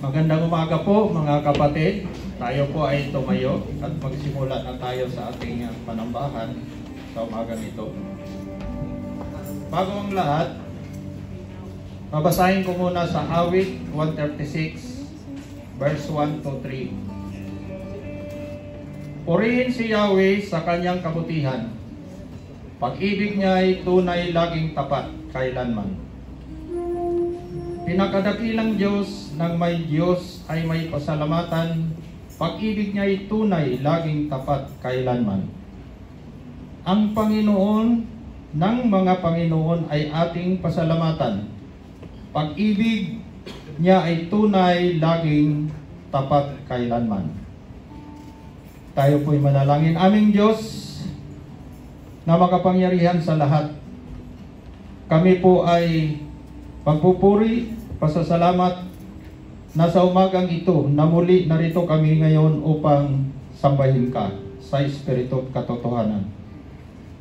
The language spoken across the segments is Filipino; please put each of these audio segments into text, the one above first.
Magandang umaga po mga kapatid. Tayo po ay tumayo at magsimula na tayo sa ating panambahan sa umaga nito. Bago ang lahat, babasahin ko muna sa Awit 136 verse 1 to 3. Purihin si Yahweh sa kanyang kabutihan. Pag-ibig niya ay tunay laging tapat kailanman. Pinakadakilang Diyos ng may Diyos ay may pasalamatan. Pag-ibig niya ay tunay laging tapat kailanman. Ang Panginoon ng mga Panginoon ay ating pasalamatan. Pag-ibig niya ay tunay laging tapat kailanman. Tayo po'y manalangin. Aming Diyos na makapangyarihan sa lahat, kami po ay pagpupuri, pasasalamat na sa umagang ito na muli narito kami ngayon upang sambahin ka sa Espiritu at katotohanan.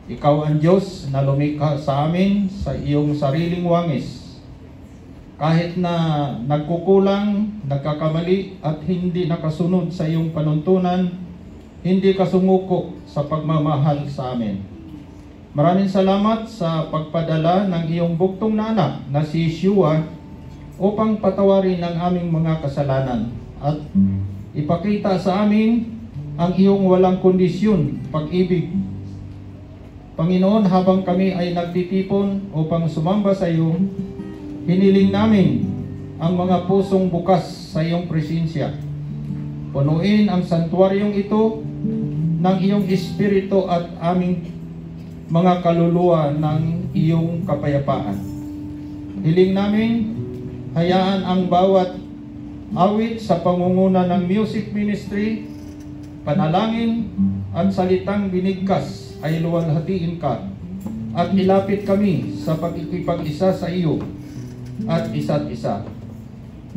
Ikaw ang Diyos na lumikha sa amin sa iyong sariling wangis. Kahit na nagkukulang, nagkakamali at hindi nakasunod sa iyong panuntunan, hindi ka sumuko sa pagmamahal sa amin. Maraming salamat sa pagpadala ng iyong buktong na anak na si Yeshua upang patawarin ang aming mga kasalanan at ipakita sa amin ang iyong walang kondisyon, pag-ibig. Panginoon, habang kami ay nagtitipon upang sumamba sa iyo, hiniling namin ang mga pusong bukas sa iyong presensya. Punuin ang santuaryong ito ng iyong espiritu at aming mga kaluluwa ng iyong kapayapaan. Hiling namin, hayaan ang bawat awit sa pangunguna ng music ministry, panalangin at salitang binigkas ay luwalhatiin ka at ilapit kami sa pagkikipag-isa sa iyo at isa't isa.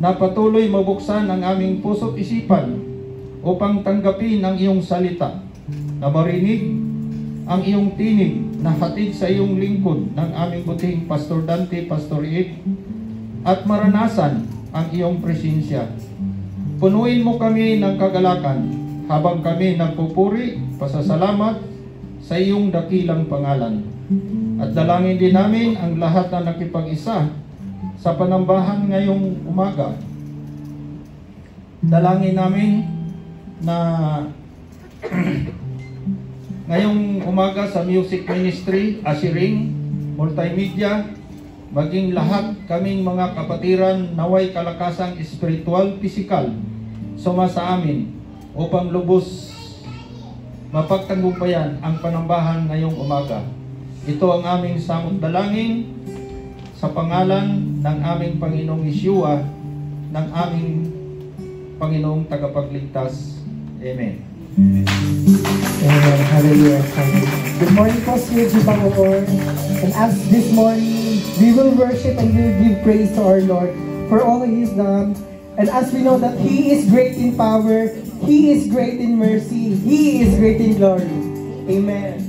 Napatuloy mabuksan ang aming puso't isipan upang tanggapin ang iyong salita, na marinig ang iyong tinig na hatid sa iyong lingkod ng aming buting Pastor Dante, Pastor Ed, at maranasan ang iyong presensya. Punuin mo kami ng kagalakan habang kami nagpupuri, pasasalamat sa iyong dakilang pangalan. At dalangin din namin ang lahat na nakipag-isa sa panambahan ngayong umaga. Dalangin namin na ngayong umaga sa music ministry, ushering, multimedia, maging lahat kaming mga kapatiran naway kalakasang espiritual, pisikal, suma sa amin upang lubos mapagtagumpayan ang panambahan ngayong umaga. Ito ang aming samot dalangin sa pangalan ng aming Panginoong Yeshua, ng aming Panginoong tagapagligtas. Amen. Amen. Hallelujah. Good morning po, Sir Panginoon. And as this morning, we will worship and we will give praise to our Lord for all He has done. And as we know that He is great in power, He is great in mercy, He is great in glory. Amen.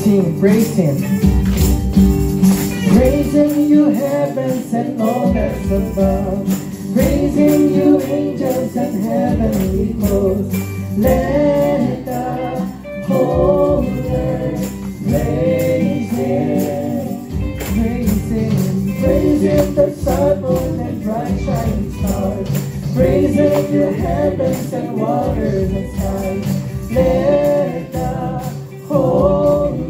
Sing, praise Him. Praising you, heavens and all that's above. Praising you, angels and heavenly hosts. Let the whole earth praise Him. Praise Him. Praise Him, the sun, moon, and bright shining stars. Praising you, heavens and waters and skies. Let the whole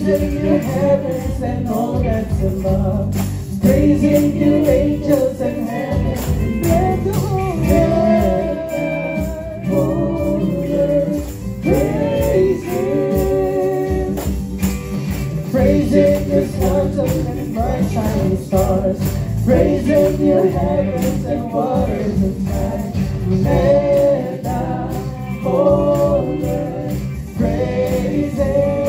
Praising you, heavens and all that's above. Praising you, angels and heaven. Let the whole earth praise Him. Praising your sons and bright shining stars. Praising your heavens and waters and sky. Let the whole earth praise Him.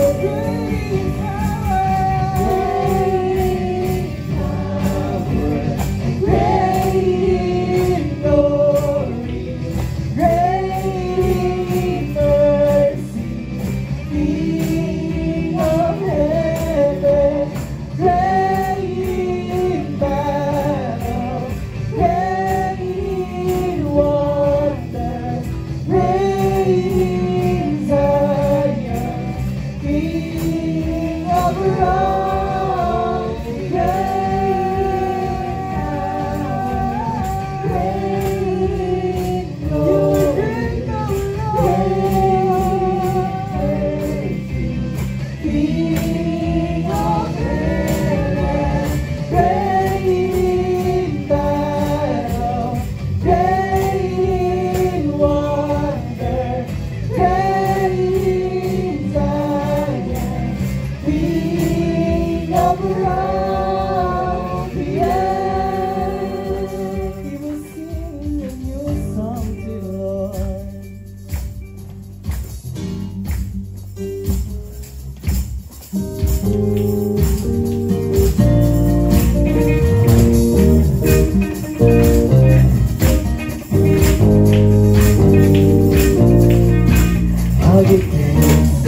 I'll give thanks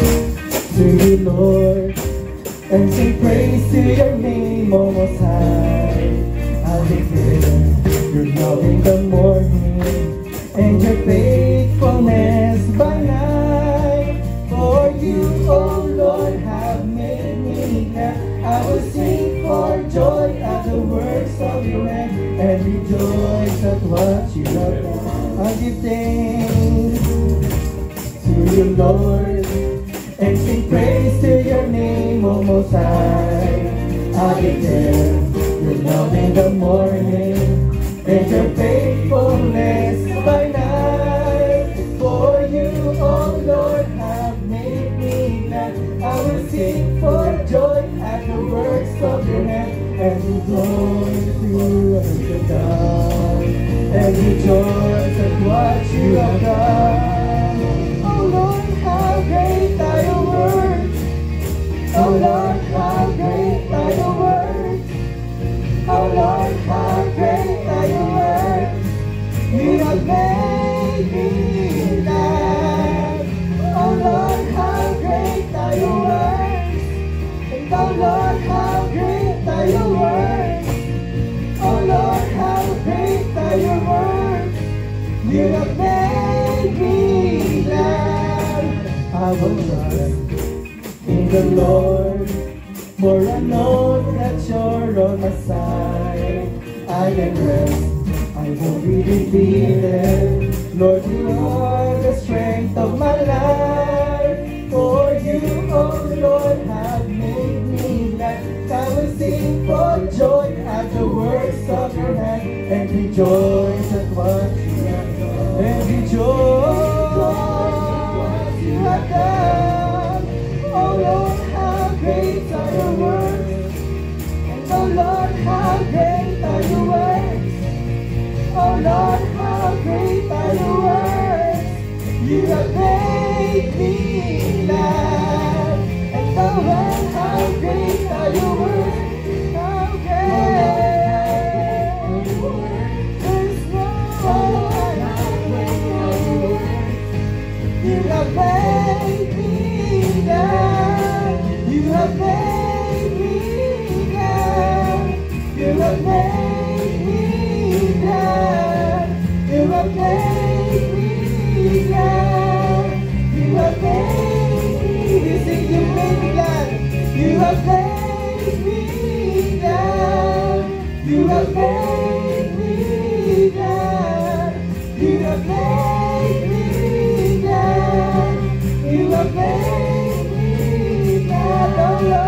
to you, Lord, and sing praise to your name, O Most High. I'll declare your love in the morning and your faithfulness by night. For you, O Lord, have made me glad. I will sing for joy at the works of your hand and rejoice at what you have done. I'll give thanks to you, Lord, and sing praise to your name, O Most High. I declare your love in the morning and your faithfulness by night. For you, O Lord, have made me glad. I will sing for joy at the works of your hand and rejoice to what you have done, and rejoice at what you have done. Oh Lord, how great are your works. Oh Lord, how great are your works. Oh Lord, how great are your works. You have made me glad. Oh Lord, how great are your works. And oh Lord, how great are your works. Oh Lord, how great are your works. You have made me glad. I will trust in the Lord, for I know that you're on my side. I can rest, I won't be defeated. Lord, you are the strength of my life. For you, oh Lord, have made me glad. I will sing for joy at the works of your hand and rejoice at what you have done. And rejoice what you have done. Oh Lord, how great are your works. And oh Lord, how great are your works. Oh Lord, how great are your works. You have made me glad. And oh Lord, how great are your works. How great. There's no one how great are your works. You have made me glad. You have made me glad. You have made me glad. You have made me glad. You have made me. You sing, you made me glad. You have made me glad. You have made me glad. You have made me glad. You have made me glad. Oh Lord.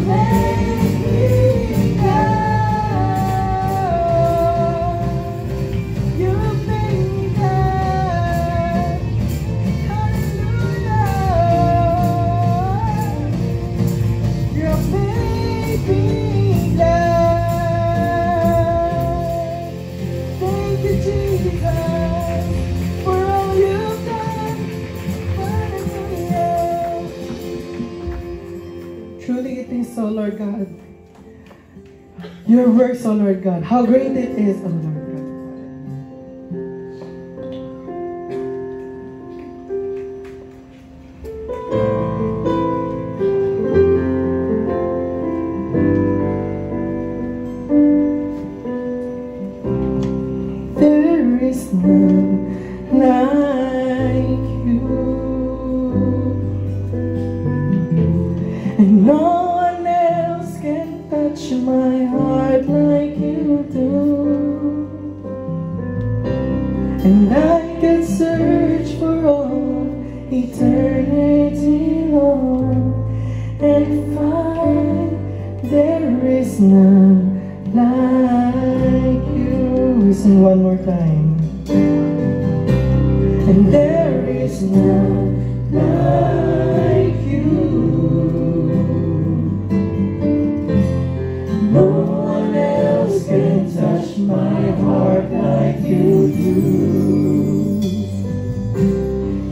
made me glad. You made me glad. Hallelujah. You made me glad. Thank you, Jesus, for all you've done. Hallelujah. Truly it is so, Lord God. Your works, O Lord God. How great it is, O Lord God. There is none like you, and no one else can touch my heart like you do. And I could search for all eternity long and find there is none like you. Sing one more time. And there is none like you. No one else can touch my heart like you do.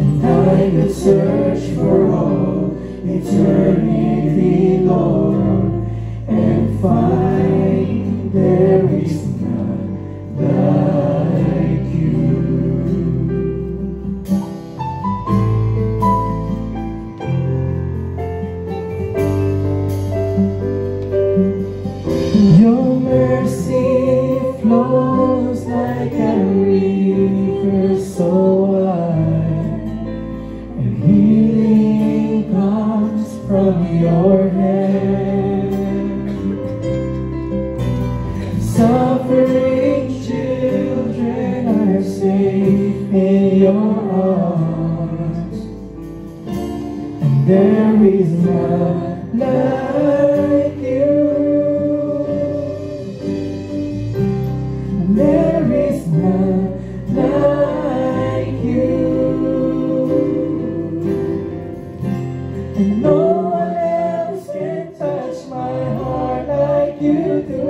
And I could search for all eternity, Lord, and find there is none like you. Your mercy flows like a river so wide, and healing comes from your hand. Suffering children are safe in your arms, and there is none like you. There is none like you, and no one else can touch my heart like you do.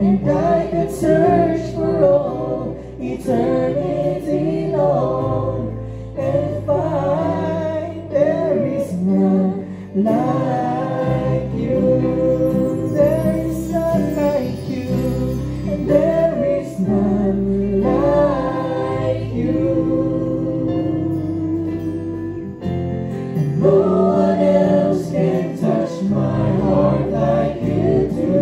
And I could search for all eternity long and find there is none like you. There is none like you, and there is none like you. And no one else can touch my heart like you do.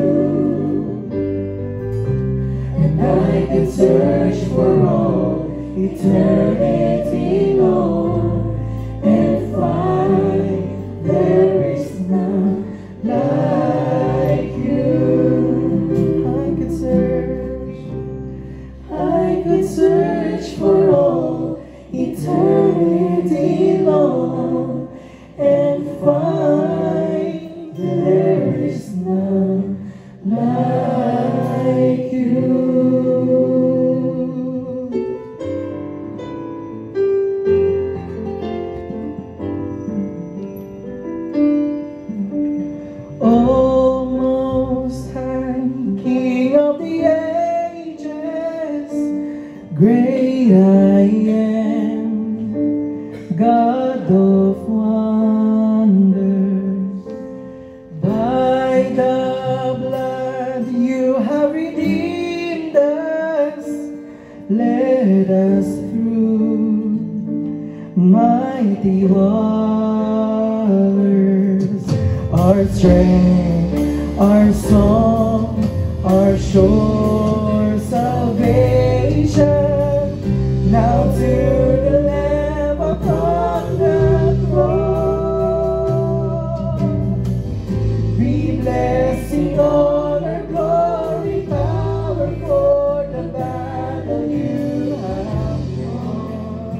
And I could search for all eternity long and find there is none like you. I could search for all eternity long and find there is none like you. O Most High, King of the ages, great I am, God of wonders. By the blood you have redeemed us, led us through mighty waters. Our strength, our song, our sure salvation, now to the Lamb upon the throne be blessing, honor, glory, power for the battle you have won.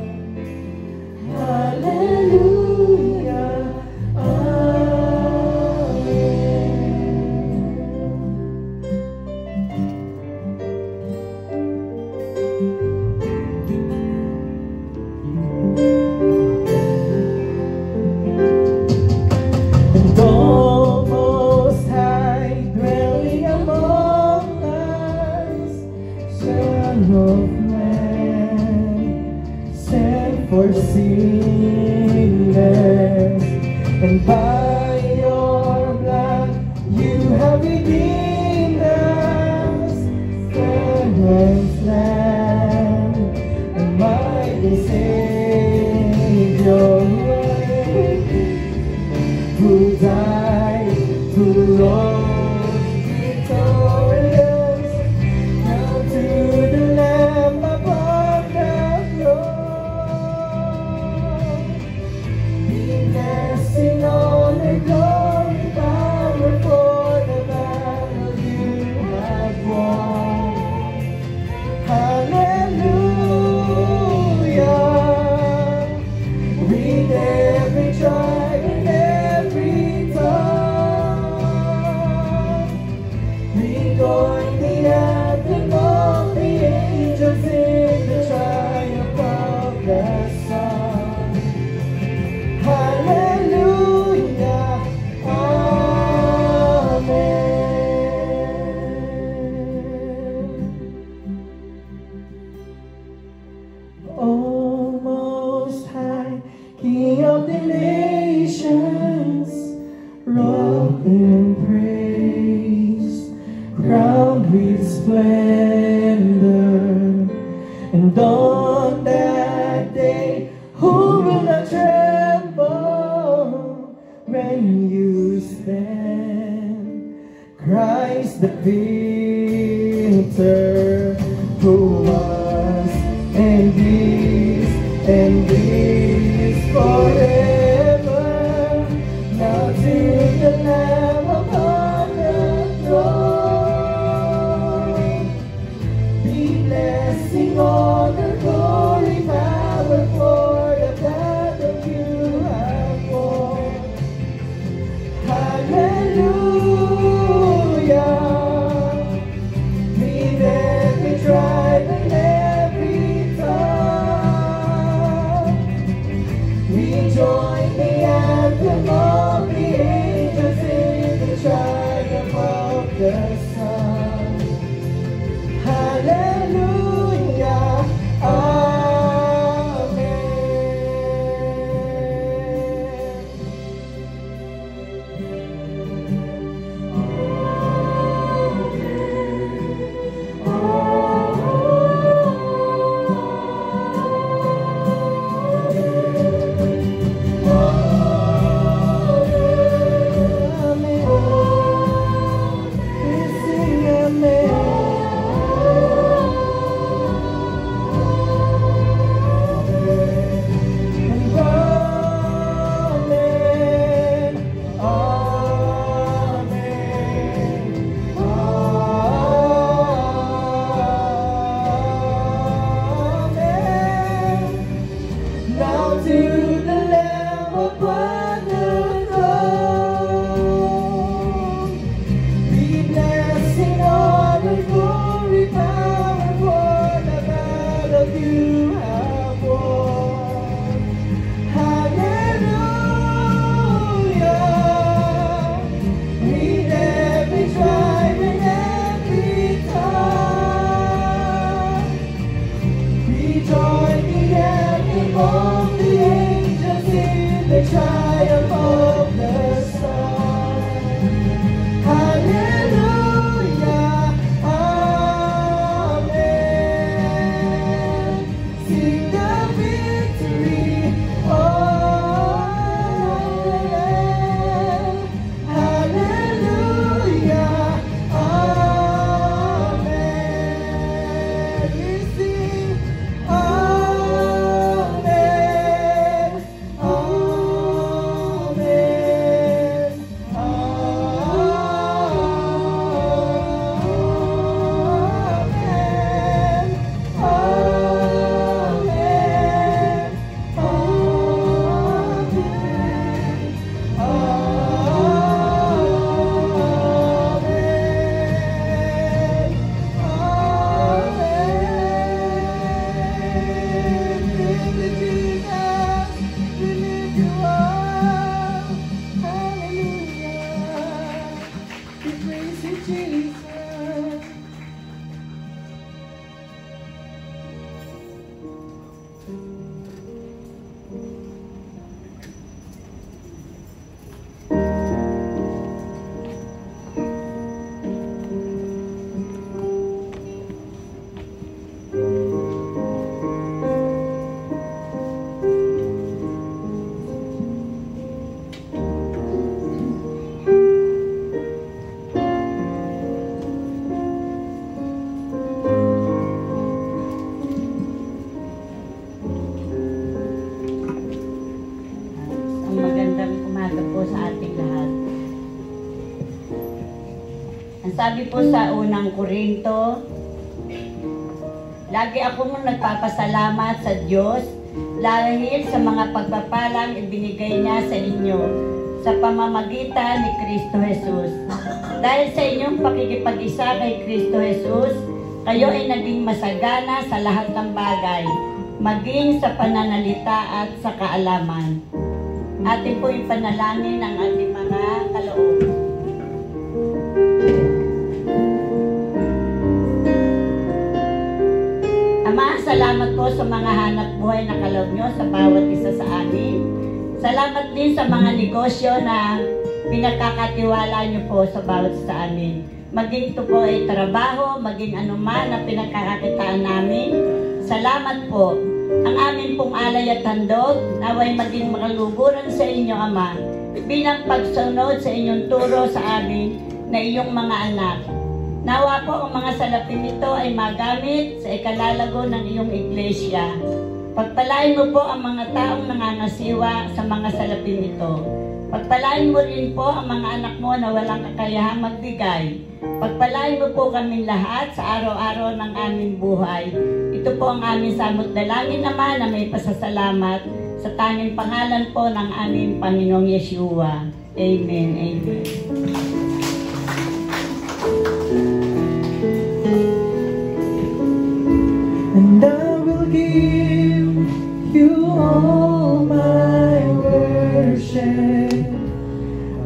Hallelujah. And by your blood you have redeemed us, precious Lamb, and mighty Savior, who died, who rose victorious. Now to the Lamb upon the throne be blessing, honor, glory, power for the battle you have won. Hallelujah. Read every tribe and every tongue. Rejoin the anthem of the angels in the triumph of the Son. Hallelujah. Amen. O Most High, King of the nations, robed in praise, crowned with splendor, and on that day, who will not tremble when you stand? Christ the victor, who was and is forever. Now to the Lamb upon the throne be blessing, honor, glory, power for the battle you have won. Hallelujah. Ang sabi po sa unang Korinto, lagi akong nagpapasalamat sa Diyos dahil sa mga pagpapalang ibinigay niya sa inyo sa pamamagitan ni Kristo Jesus. Dahil sa inyong pakikipag-isa kay Kristo Jesus, kayo ay naging masagana sa lahat ng bagay, maging sa pananalita at sa kaalaman. Atin po yung panalangin ng ating mga kaloob. Ama, salamat po sa mga hanap buhay na kaloob nyo sa bawat isa sa amin. Salamat din sa mga negosyo na pinagkakatiwala nyo po sa bawat isa sa amin. Maging ito po ay trabaho, maging anuman na pinagkakakitaan namin. Salamat po. Ang amin pong alay at handog, naway maging makaluguran sa inyo, Ama, bilang pagsunod sa inyong turo sa amin na iyong mga anak. Nawa po ang mga salapin nito ay magamit sa ikalalago ng iyong iglesia. Pagpalain mo po ang mga taong nangangasiwa sa mga salapin nito. Pagpalain mo rin po ang mga anak mo na walang kakayahang magbigay. Pagpalain mo po kami lahat sa araw-araw ng aming buhay. Ito po ang aming samot dalangin naman na may pasasalamat sa tanging pangalan po ng aming Panginoong Yeshua. Amen. Amen. And I will give you all my worship.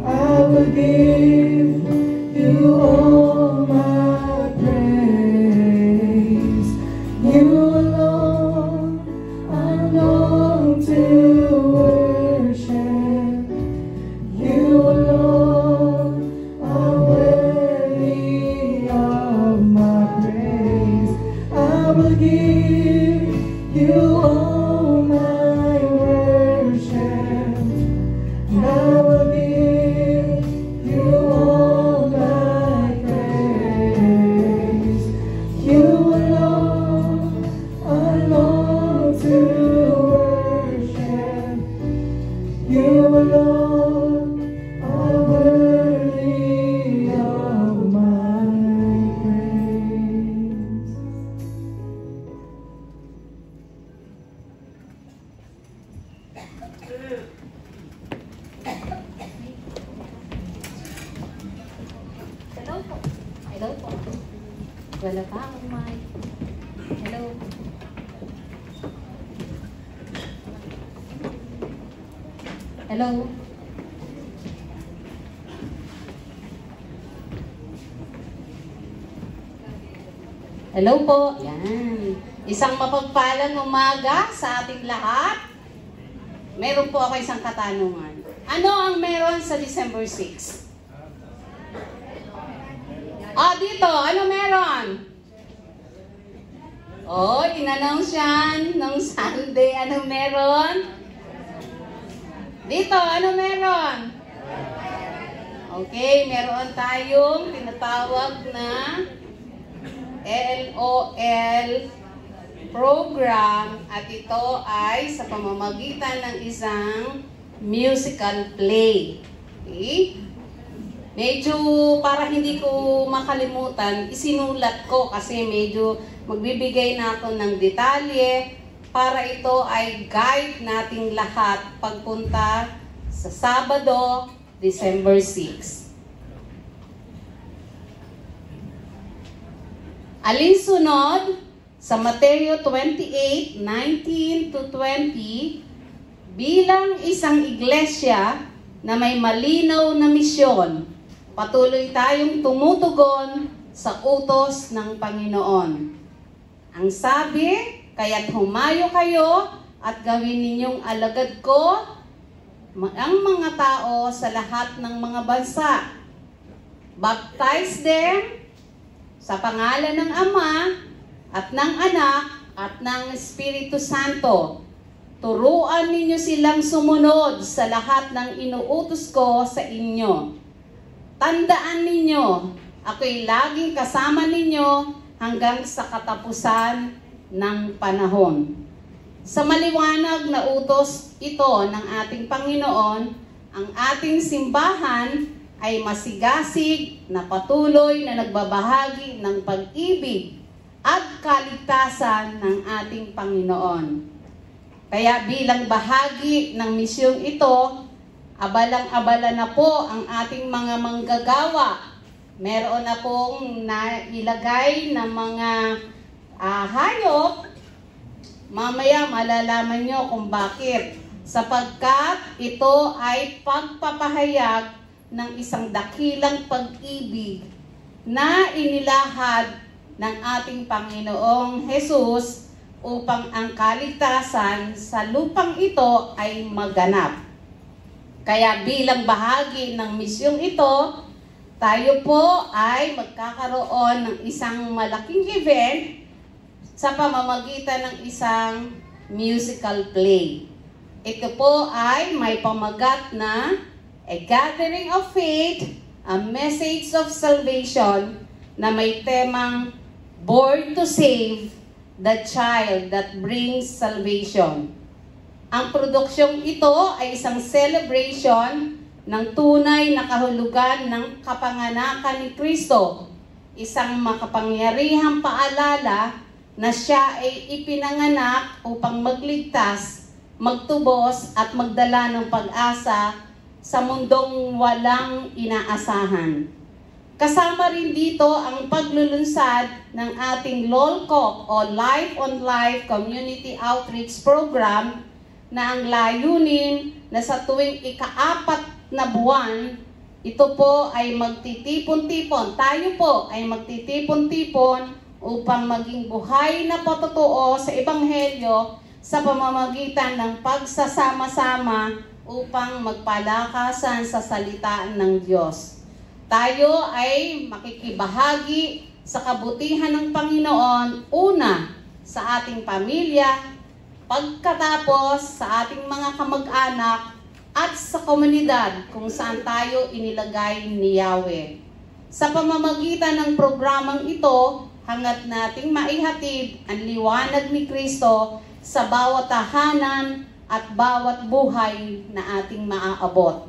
I will give you all my praise. You alone I long to worship. You alone are worthy of my praise. I will give you all my worship. I will give you all my praise. You alone I long to worship. You alone are worthy of my praise. Hello po. Hello po. Wala pa akong mic. Hello. Hello. Hello po. Yan. Isang mapagpalang umaga sa ating lahat. Meron po ako isang katanungan. Ano ang meron sa December 6? Dito, ano meron? In-announce yan nung Sunday. Ano meron? Dito, ano meron? Okay, meron tayong tinatawag na LOL program at ito ay sa pamamagitan ng isang musical play. Okay? Medyo para hindi ko makalimutan, isinulat ko kasi medyo magbibigay na ako ng detalye para ito ay guide nating lahat pagpunta sa Sabado, December 6. Alinsunod sa Mateo 28:19 to 20, bilang isang iglesia na may malinaw na misyon, patuloy tayong tumutugon sa utos ng Panginoon. Ang sabi, kaya't humayo kayo at gawin ninyong alagad ko ang mga tao sa lahat ng mga bansa. Baptize them sa pangalan ng Ama at ng Anak at ng Espiritu Santo. Turuan ninyo silang sumunod sa lahat ng inuutos ko sa inyo. Tandaan ninyo, ako'y laging kasama ninyo hanggang sa katapusan ng panahon. Sa maliwanag na utos ito ng ating Panginoon, ang ating simbahan ay masigasig na patuloy na nagbabahagi ng pag-ibig at kaligtasan ng ating Panginoon. Kaya bilang bahagi ng misyong ito, abalang-abala na po ang ating mga manggagawa. Meron na pong nailagay na mga hayop. Mamaya malalaman nyo kung bakit. Sapagkat ito ay pagpapahayag ng isang dakilang pag-ibig na inilahad ng ating Panginoong Jesus upang ang kaligtasan sa lupang ito ay maganap. Kaya bilang bahagi ng misyong ito, tayo po ay magkakaroon ng isang malaking event sa pamamagitan ng isang musical play. Ito po ay may pamagat na A Gathering of Faith, A Message of Salvation, na may temang Born to Save, the Child that Brings Salvation. Ang produksyong ito ay isang celebration ng tunay na kahulugan ng kapanganakan ni Kristo, isang makapangyarihang paalala na siya ay ipinanganak upang magligtas, magtubos at magdala ng pag-asa sa mundong walang inaasahan. Kasama rin dito ang paglulunsad ng ating LOLCOP o Life on Life Community Outreach Program na ang layunin na sa tuwing ika-4 na buwan, ito po ay magtitipon-tipon. Tayo po ay magtitipon-tipon upang maging buhay na patotoo sa Ebanghelyo sa pamamagitan ng pagsasama-sama upang magpalakasan sa salita ng Diyos. Tayo ay makikibahagi sa kabutihan ng Panginoon, una sa ating pamilya, pagkatapos sa ating mga kamag-anak at sa komunidad kung saan tayo inilagay ni Yahweh. Sa pamamagitan ng programang ito, hangad nating maihatid ang liwanag ni Kristo sa bawat tahanan at bawat buhay na ating maaabot.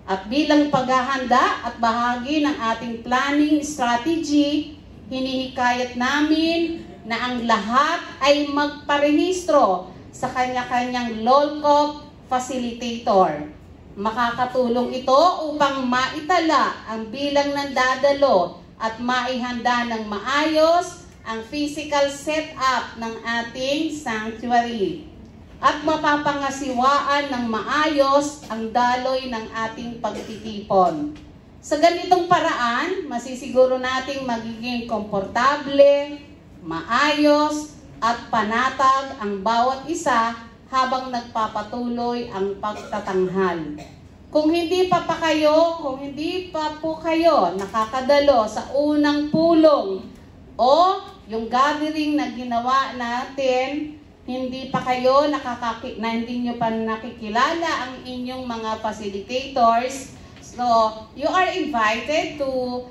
At bilang paghahanda at bahagi ng ating planning strategy, hinihikayat namin na ang lahat ay magparehistro sa kanya-kanyang LOLCOP facilitator. Makakatulong ito upang maitala ang bilang ng dadalo at maihanda ng maayos ang physical setup ng ating sanctuary. At mapapangasiwaan ng maayos ang daloy ng ating pagtitipon. Sa ganitong paraan, masisiguro nating magiging komportable, maayos, at panatag ang bawat isa habang nagpapatuloy ang pagtatanghal. Kung hindi pa po kayo nakakadalo sa unang pulong o yung gathering na ginawa natin, hindi nyo pa nakikilala ang inyong mga facilitators, so you are invited to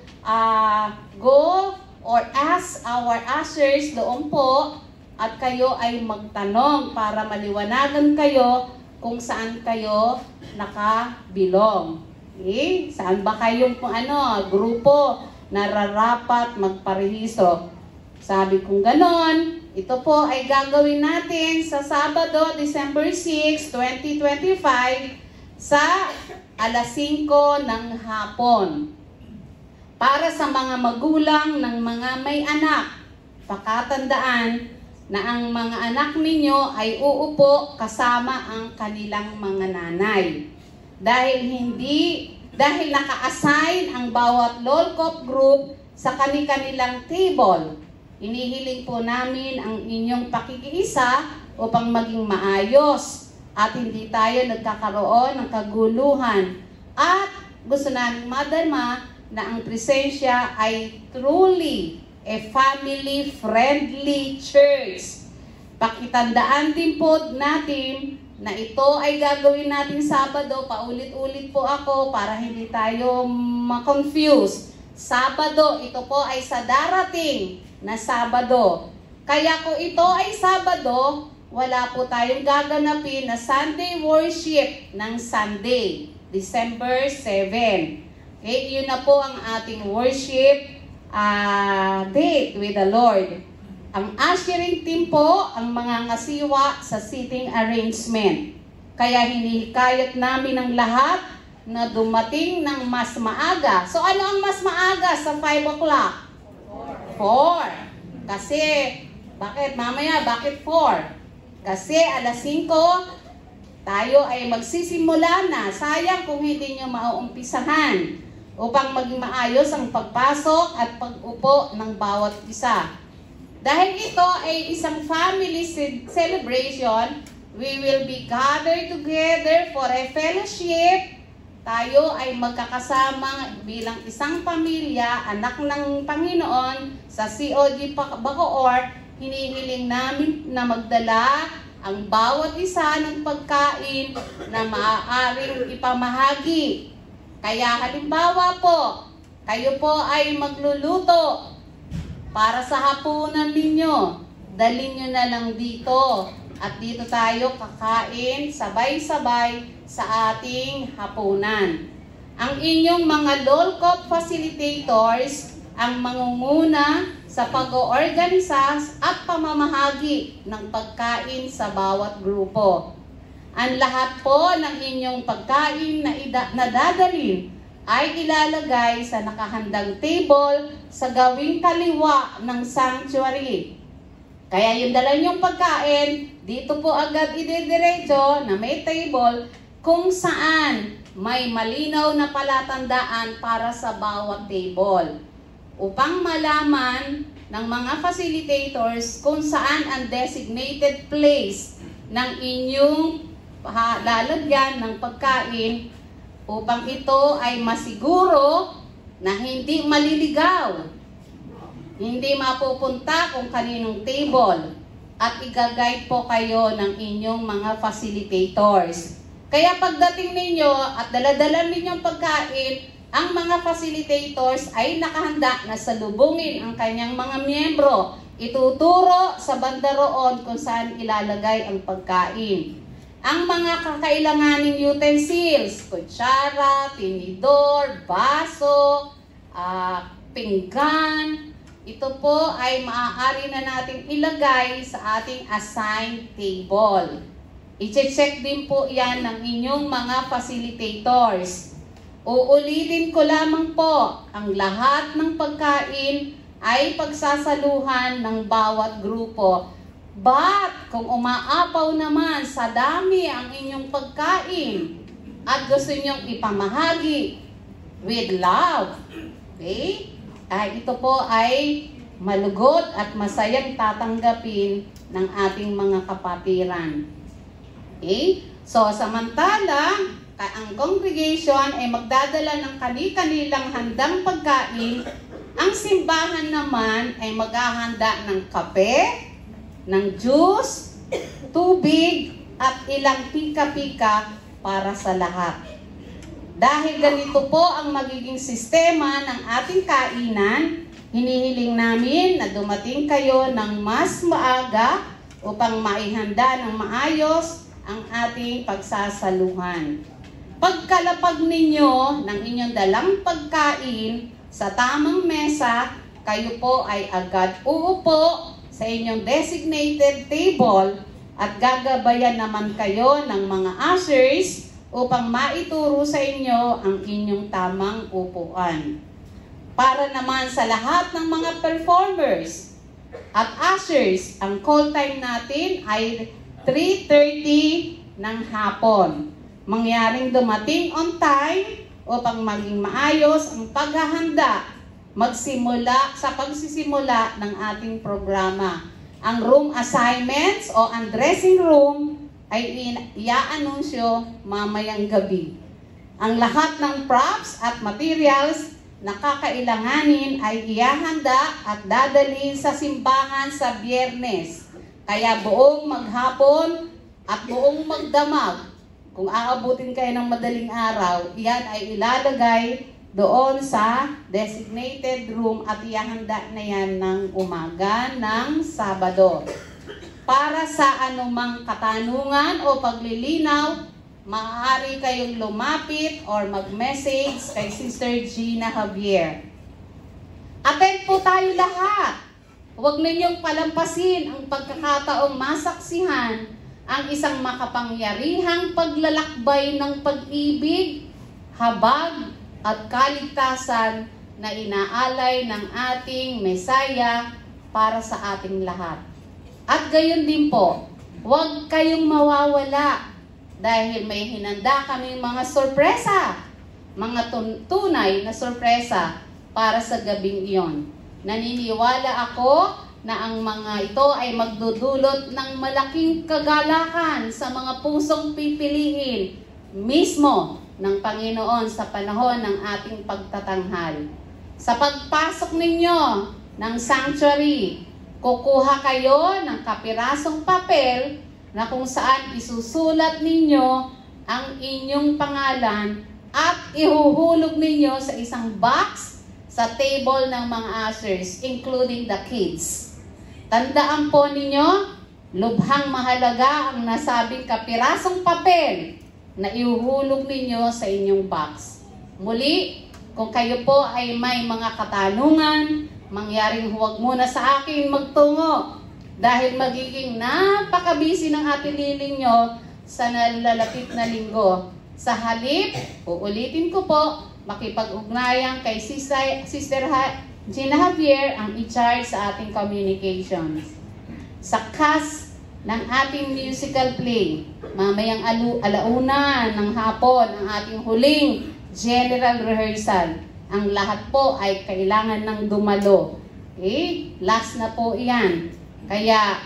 go or ask our ushers doon po at kayo ay magtanong para maliwanagan kayo kung saan kayo nakabilong. Okay? Saan ba kayong grupo nararapat magparehistro? Sabi kong ganon, ito po ay gagawin natin sa Sabado, December 6, 2025 sa alas 5 ng hapon. Para sa mga magulang ng mga may anak, pakatandaan na ang mga anak ninyo ay uupo kasama ang kanilang mga nanay. Dahil naka-assign ang bawat LOLCOP group sa kanilang table, inihiling po namin ang inyong pakikiisa upang maging maayos at hindi tayo nagkakaroon ng kaguluhan. At gusto namin madarma na ang presensya ay truly a family-friendly church. Pakitandaan din po natin na ito ay gagawin natin Sabado. Paulit-ulit po ako para hindi tayo ma-confuse. Sabado, ito po ay sa darating na Sabado. Kaya kung ito ay Sabado, wala po tayong gaganapin na Sunday worship ng Sunday, December 7. Okay, yun na po ang ating worship date with the Lord. Ang ushering team po ang mga ngasiwa sa seating arrangement. Kaya hinihikayat namin ang lahat na dumating ng mas maaga. So ano ang mas maaga sa 5 o'clock? 4. Kasi, bakit mamaya? Bakit 4? Kasi alas 5, tayo ay magsisimula na. Sayang kung hindi nyo mauumpisahan upang maging maayos ang pagpasok at pag-upo ng bawat isa. Dahil ito ay isang family celebration, we will be gathered together for a fellowship. Tayo ay magkakasama bilang isang pamilya, anak ng Panginoon sa COG Bacoor. Hinihiling namin na magdala ang bawat isa ng pagkain na maaaring ipamahagi. Kaya halimbawa po, kayo po ay magluluto para sa hapunan ninyo. Dalhin nyo na lang dito. At dito tayo kakain sabay-sabay sa ating hapunan. Ang inyong mga LOLCOP facilitators ang mangunguna sa pag-oorganisa at pamamahagi ng pagkain sa bawat grupo. Ang lahat po ng inyong pagkain na dadalhin ay ilalagay sa nakahandang table sa gawing kaliwa ng sanctuary. Kaya yung dala niyong pagkain, dito po agad idediretso na may table kung saan may malinaw na palatandaan para sa bawat table. Upang malaman ng mga facilitators kung saan ang designated place ng inyong lalagyan ng pagkain, upang ito ay masiguro na hindi maliligaw, hindi mapupunta kung kaninong table, at i-guide po kayo ng inyong mga facilitators. Kaya pagdating ninyo at daladala ninyong pagkain, ang mga facilitators ay nakahanda na salubungin ang kanyang mga miyembro. Ituturo sa banda roon kung saan ilalagay ang pagkain. Ang mga kakailanganing utensils, kutsara, tinidor, baso, pinggan, ito po ay maaari na nating ilagay sa ating assigned table. I-check din po yan ng inyong mga facilitators. Uulitin ko lamang po, ang lahat ng pagkain ay pagsasaluhan ng bawat grupo. But kung umaapaw naman sa dami ang inyong pagkain at gusto nyong ipamahagi with love, okay? Ito po ay malugod at masayang tatanggapin ng ating mga kapatiran. Okay? So, samantala, ang congregation ay magdadala ng kani-kanilang handang pagkain. Ang simbahan naman ay maghahanda ng kape, ng juice, tubig, at ilang pika-pika para sa lahat. Dahil ganito po ang magiging sistema ng ating kainan, hinihiling namin na dumating kayo ng mas maaga upang maihanda ng maayos ang ating pagsasaluhan. Pagkalapag ninyo ng inyong dalang pagkain sa tamang mesa, kayo po ay agad uupo sa inyong designated table at gagabayan naman kayo ng mga ushers upang maituro sa inyo ang inyong tamang upuan. Para naman sa lahat ng mga performers at ushers, ang call time natin ay 3:30 ng hapon. Mangyaring dumating on time upang maging maayos ang paghahanda magsimula sa pagsisimula ng ating programa. Ang room assignments o ang dressing room ay i-anunsyo mamayang gabi. Ang lahat ng props at materials na kakailanganin ay ihahanda at dadalhin sa simbahan sa Biyernes. Kaya buong maghapon at buong magdamag, kung aabutin kayo ng madaling araw, iyan ay ilalagay doon sa designated room at ihahanda na yan ng umaga ng Sabado. Para sa anumang katanungan o paglilinaw, maaari kayong lumapit or mag-message kay Sister Gina Javier. Attend po tayo lahat. Huwag ninyong palampasin ang pagkakataong masaksihan ang isang makapangyarihang paglalakbay ng pag-ibig, habag at kaligtasan na inaalay ng ating Mesaya para sa ating lahat. At gayon din po, huwag kayong mawawala dahil may hinanda kaming mga sorpresa, mga tunay na sorpresa para sa gabing iyon. Naniniwala ako na ang mga ito ay magdudulot ng malaking kagalakan sa mga pusong pipiliin mismo ng Panginoon sa panahon ng ating pagtatanghal. Sa pagpasok ninyo ng sanctuary, kukuha kayo ng kapirasong papel na kung saan isusulat ninyo ang inyong pangalan at ihuhulog ninyo sa isang box sa table ng mga ushers, including the kids. Tandaan po ninyo, lubhang mahalaga ang nasabing kapirasong papel na ihuhulog ninyo sa inyong box. Muli, kung kayo po ay may mga katanungan, mangyaring huwag muna sa akin magtungo dahil magiging napakabisi ng ating liling nyo sa nalalapit na linggo. Sa halip, uulitin ko po, makipag-ugnayan kay Sister Gina Javier ang i-charge sa ating communications. Sa cast ng ating musical play, mamayang alauna ng hapon ang ating huling general rehearsal. Ang lahat po ay kailangan ng dumalo. Okay? Last na po iyan. Kaya,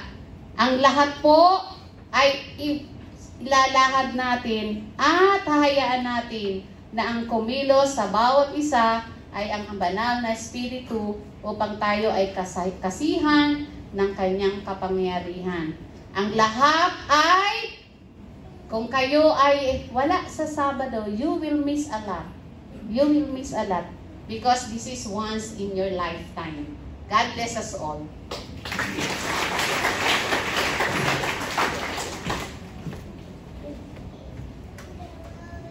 ang lahat po ay ilalahad natin at hahayaan natin na ang kumilos sa bawat isa ay ang banal na Espiritu upang tayo ay kasihan ng kanyang kapangyarihan. Ang lahat ay, kung kayo ay wala sa Sabado, you will miss a lot. You will miss a lot. Because this is once in your lifetime. God bless us all.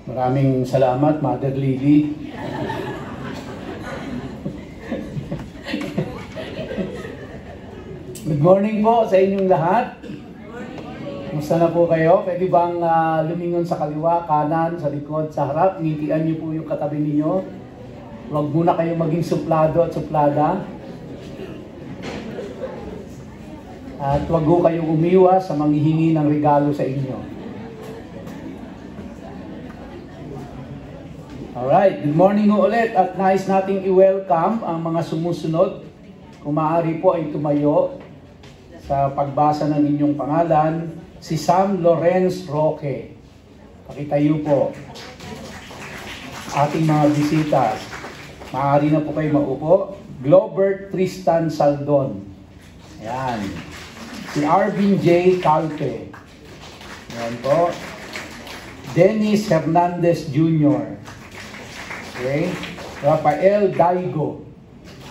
Maraming salamat, Mother Lily. Good morning po sa inyong lahat. Kumusta na po kayo? Pwede bang lumingon sa kaliwa, kanan, sa likod, sa harap? Ngitian niyo po yung katabi ninyo. Huwag muna kayo maging suplado at suplada. At huwag ho kayong umiwas sa manghihingi ng regalo sa inyo. Alright, good morning ho ulit at nais nating i-welcome ang mga sumusunod. Kung maaari po ay tumayo sa pagbasa ng inyong pangalan, si Sam Lorenz Roque. Pakitayo po. Ating mga bisita. Maaari na po kayo maupo. Globert Tristan Saldon. Ayan. Si Arvin J. Calpe. Ayan po. Dennis Hernandez Jr. Okay. Rafael Daigo.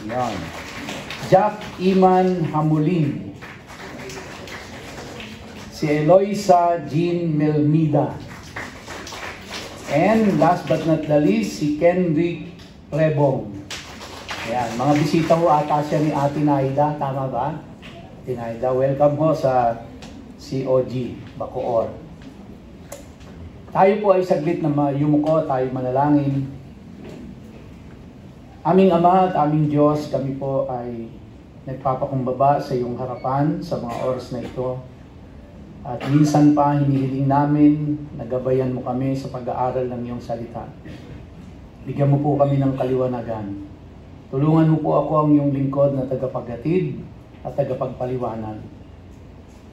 Ayan. Jack Iman Hamulin. Si Eloisa Jean Melmida. And last but not the least, si Kenrick Rebong. Ayan, mga bisita ho ata siya ni Ate Naida, tama ba? Ate Naida, welcome ho sa COG, Bacoor. Tayo po ay saglit na yumuko, tayo manalangin. Aming Ama at aming Diyos, kami po ay nagpapakumbaba sa iyong harapan sa mga oras na ito. At minsan pa hinihiling namin, nagabayan mo kami sa pag-aaral ng iyong salita. Bigyan mo po kami ng kaliwanagan. Tulungan mo po ako ang iyong lingkod na tagapaghatid at tagapagpaliwanag.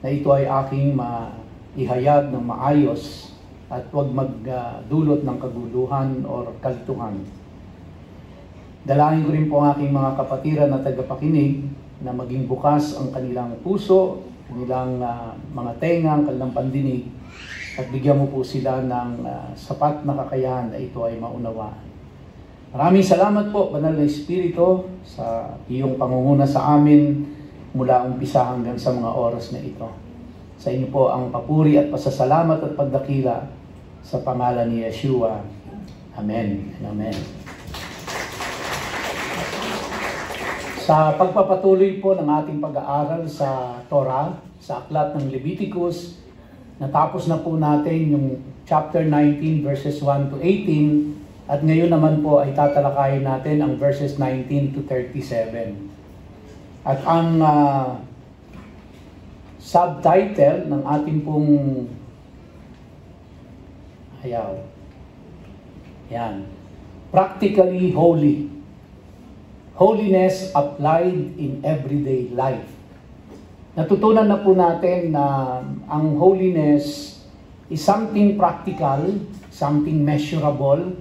Na ito ay aking maihayag ng maayos at huwag magdulot ng kaguluhan o kalituhan. Dalangin ko rin po ang aking mga kapatiran na tagapakinig na maging bukas ang kanilang puso, kanilang mga tenga, ang kanilang pandinig, at bigyan mo po sila ng sapat na kakayahan na ito ay maunawaan. Maraming salamat po, Banal na Espiritu, sa iyong pangunguna sa amin mula umpisa hanggang sa mga oras na ito. Sa inyo po ang papuri at pasasalamat at pagdakila Sa pangalan ni Yeshua. Amen and amen. Sa pagpapatuloy po ng ating pag-aaral sa Torah, sa aklat ng Leviticus, natapos na po natin yung chapter 19 verses 1 to 18 at ngayon naman po ay tatalakayin natin ang verses 19 to 37. At ang subtitle ng ating pong yan, Practically Holy. Holiness applied in everyday life. Natutunan na po natin na ang holiness is something practical, something measurable,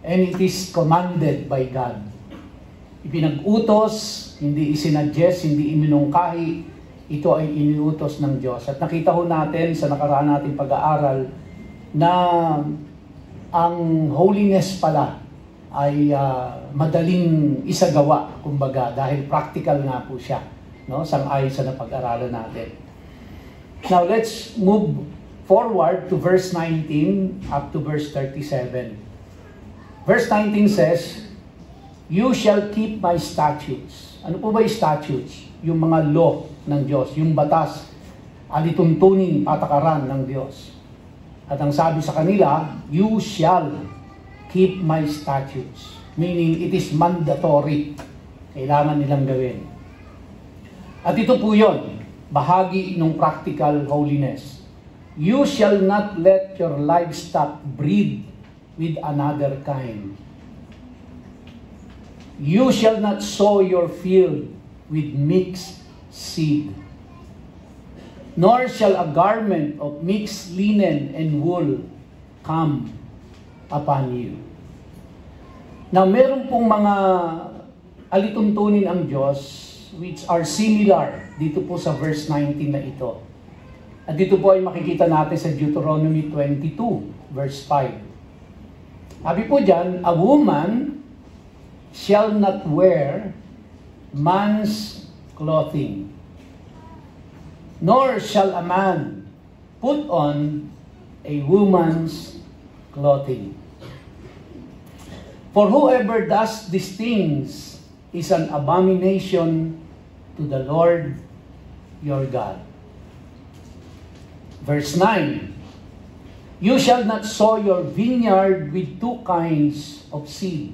and it is commanded by God. Ipinag-utos, hindi isinuggest, hindi iminungkahi, ito ay iniutos ng Diyos. At nakita ho natin sa nakaraan nating pag-aaral na ang holiness pala ay madaling isagawa, kumbaga, dahil practical nga po siya, no? Sang-ayon sa napag-aralan natin. Now, let's move forward to verse 19 up to verse 37. Verse 19 says, "You shall keep my statutes." Ano po ba yung statutes? Yung mga law ng Diyos, yung batas, alituntunin, patakaran ng Diyos. At ang sabi sa kanila, "You shall keep my statutes." Meaning, it is mandatory. Kailangan nilang gawin. At ito po yun, bahagi ng practical holiness. "You shall not let your livestock breed with another kind. You shall not sow your field with mixed seed. Nor shall a garment of mixed linen and wool come upon you." Now, meron pong mga alituntunin ang Diyos which are similar dito po sa verse 19 na ito. At dito po ay makikita natin sa Deuteronomy 22, verse 5. Sabi po dyan, "A woman shall not wear man's clothing, nor shall a man put on a woman's clothing. For whoever does these things is an abomination to the Lord your God." Verse 9, "You shall not sow your vineyard with two kinds of seed,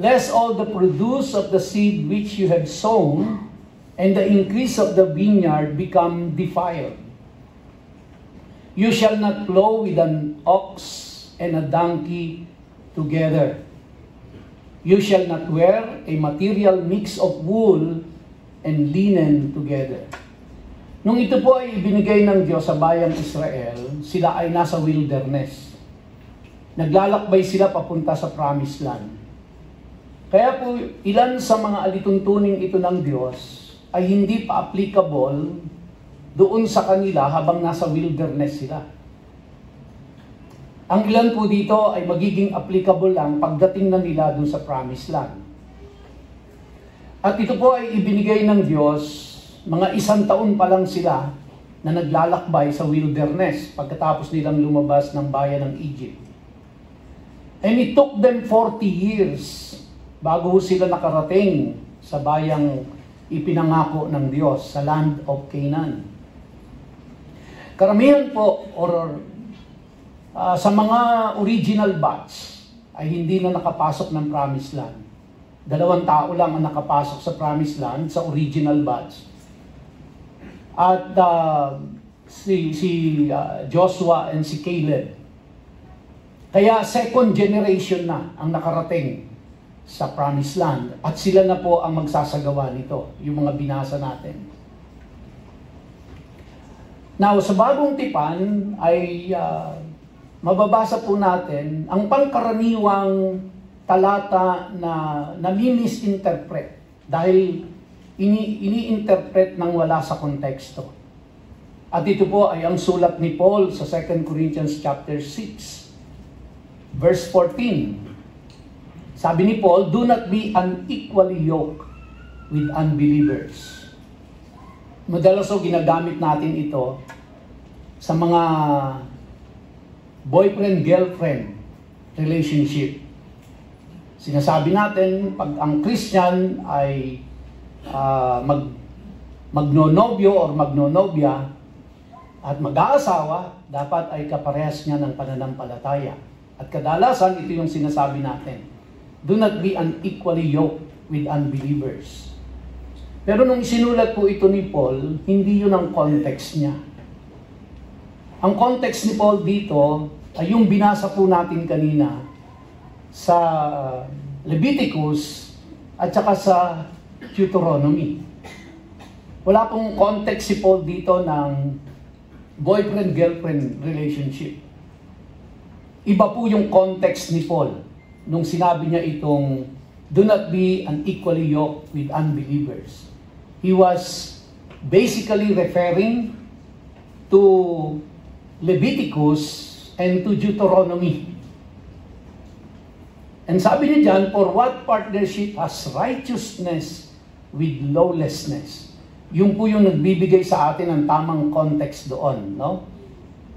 lest all the produce of the seed which you have sown and the increase of the vineyard become defiled. You shall not plow with an ox and a donkey together. You shall not wear a material mix of wool and linen together." Nung ito po ay ibinigay ng Diyos sa bayang Israel, sila ay nasa wilderness. Naglalakbay sila papunta sa promised land. Kaya po, ilan sa mga alituntuning ito ng Diyos ay hindi pa applicable doon sa kanila habang nasa wilderness sila. Ang ilan po dito ay magiging applicable lang pagdating na nila doon sa promised land. At ito po ay ibinigay ng Diyos, mga 1 taon pa lang sila na naglalakbay sa wilderness pagkatapos nilang lumabas ng bayan ng Egypt. And it took them 40 years bago sila nakarating sa bayang ipinangako ng Diyos, sa land of Canaan. Karamihan po, sa mga original batch, ay hindi na nakapasok ng promised land. 2 tao lang ang nakapasok sa promised land sa original batch. At si Joshua and si Caleb. Kaya second generation na ang nakarating sa promised land. At sila na po ang magsasagawa nito, yung mga binasa natin. Now, sa bagong tipan ay mababasa po natin ang pangkaraniwang talata na nami-misinterpret dahil ini-interpret ng wala sa konteksto. At ito po ay ang sulat ni Paul sa 2 Corinthians chapter 6, verse 14. Sabi ni Paul, "Do not be unequally yoked with unbelievers." Madalas ginagamit natin ito sa mga boyfriend-girlfriend relationship. Sinasabi natin, pag ang Christian ay magnonobyo or magnonobya at mag-aasawa, dapat ay kaparehas niya ng pananampalataya. At kadalasan, ito yung sinasabi natin, do not be unequally yoked with unbelievers. Pero nung isinulat po ito ni Paul, hindi yun ang context niya. Ang context ni Paul dito ay yung binasa po natin kanina sa Leviticus at saka sa Deuteronomy. Wala pong context si Paul dito ng boyfriend-girlfriend relationship. Iba po yung context ni Paul nung sinabi niya itong do not be unequally yoked with unbelievers. He was basically referring to Leviticus and to Deuteronomy. And sabi niya dyan, for what partnership has righteousness with lawlessness? Yung po yung nagbibigay sa atin ng tamang context doon, no?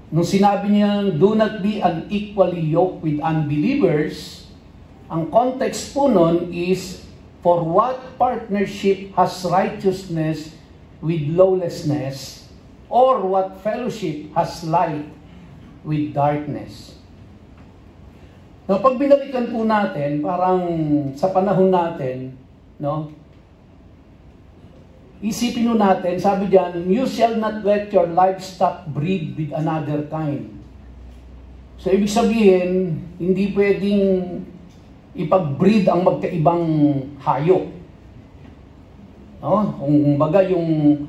Nung sinabi niya, do not be unequally yoked with unbelievers, ang context po nun is, for what partnership has righteousness with lawlessness, or what fellowship has light with darkness? Now, pag binalikan po natin, parang sa panahon natin, no? Isipin nyo natin, sabi diyan, you shall not let your livestock breed with another kind. So, ibig sabihin, hindi pwedeng ipag-breed ang magkaibang hayop. No? Kung baga yung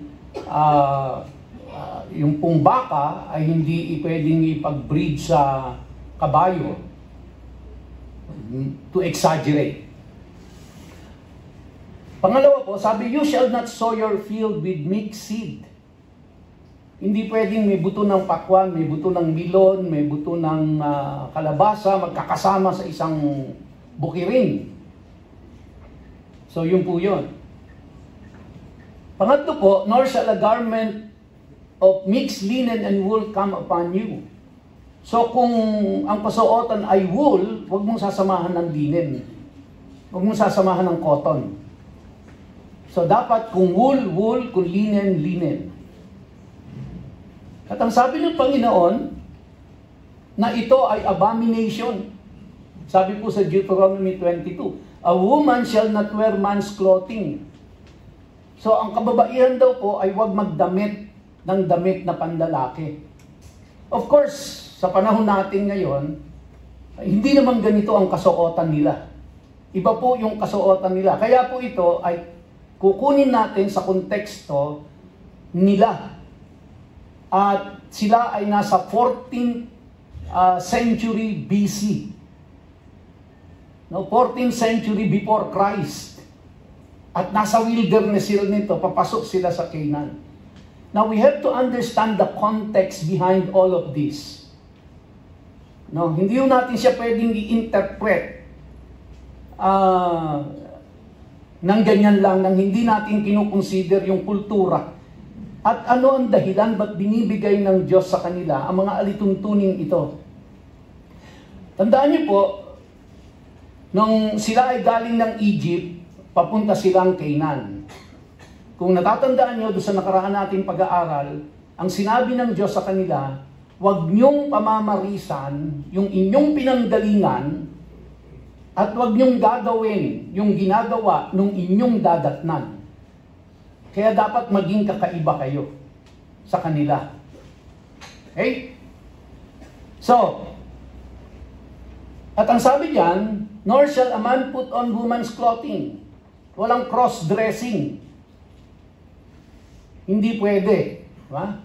pong baka ay hindi pwedeng ipag-breed sa kabayo. To exaggerate. Pangalawa po, sabi, you shall not sow your field with mixed seed. Hindi pwedeng may buto ng pakwan, may buto ng milon, may buto ng kalabasa, magkakasama sa isang bukirin. So, yun po yun. Pangatlo po, nor shall a garment of mixed linen and wool come upon you. So, kung ang pasuotan ay wool, huwag mong sasamahan ng linen. Huwag mong sasamahan ng cotton. So, dapat kung wool, wool, kung linen, linen. At ang sabi ng Panginoon, na ito ay abomination. Sabi po sa Deuteronomy 22, a woman shall not wear man's clothing. So, ang kababaihan daw po ay huwag magdamit ng damit na panlalaki. Of course, sa panahon natin ngayon, hindi naman ganito ang kasuotan nila. Iba po yung kasuotan nila. Kaya po ito ay kukunin natin sa konteksto nila. At sila ay nasa 14th century BC. No, 14th century before Christ. At nasa wilderness sila nito, papasok sila sa Canaan. Now, we have to understand the context behind all of this. No, hindi yun natin siya pwedeng i-interpret ng ganyan lang, nang hindi natin kinukonsider yung kultura. At ano ang dahilan ba't binibigay ng Diyos sa kanila ang mga alituntunin ito? Tandaan niyo po, nung sila ay galing ng Egypt, papunta silang Canaan. Kung natatandaan niyo doon sa nakaraan nating pag-aaral, ang sinabi ng Diyos sa kanila, huwag niyong pamamarisan yung inyong pinanggalingan at huwag niyong gagawin yung ginagawa nung inyong dadatnan. Kaya dapat maging kakaiba kayo sa kanila. Okay? So, at ang sabi diyan, nor shall a man put on woman's clothing. Walang cross-dressing. Hindi pwede. Diba?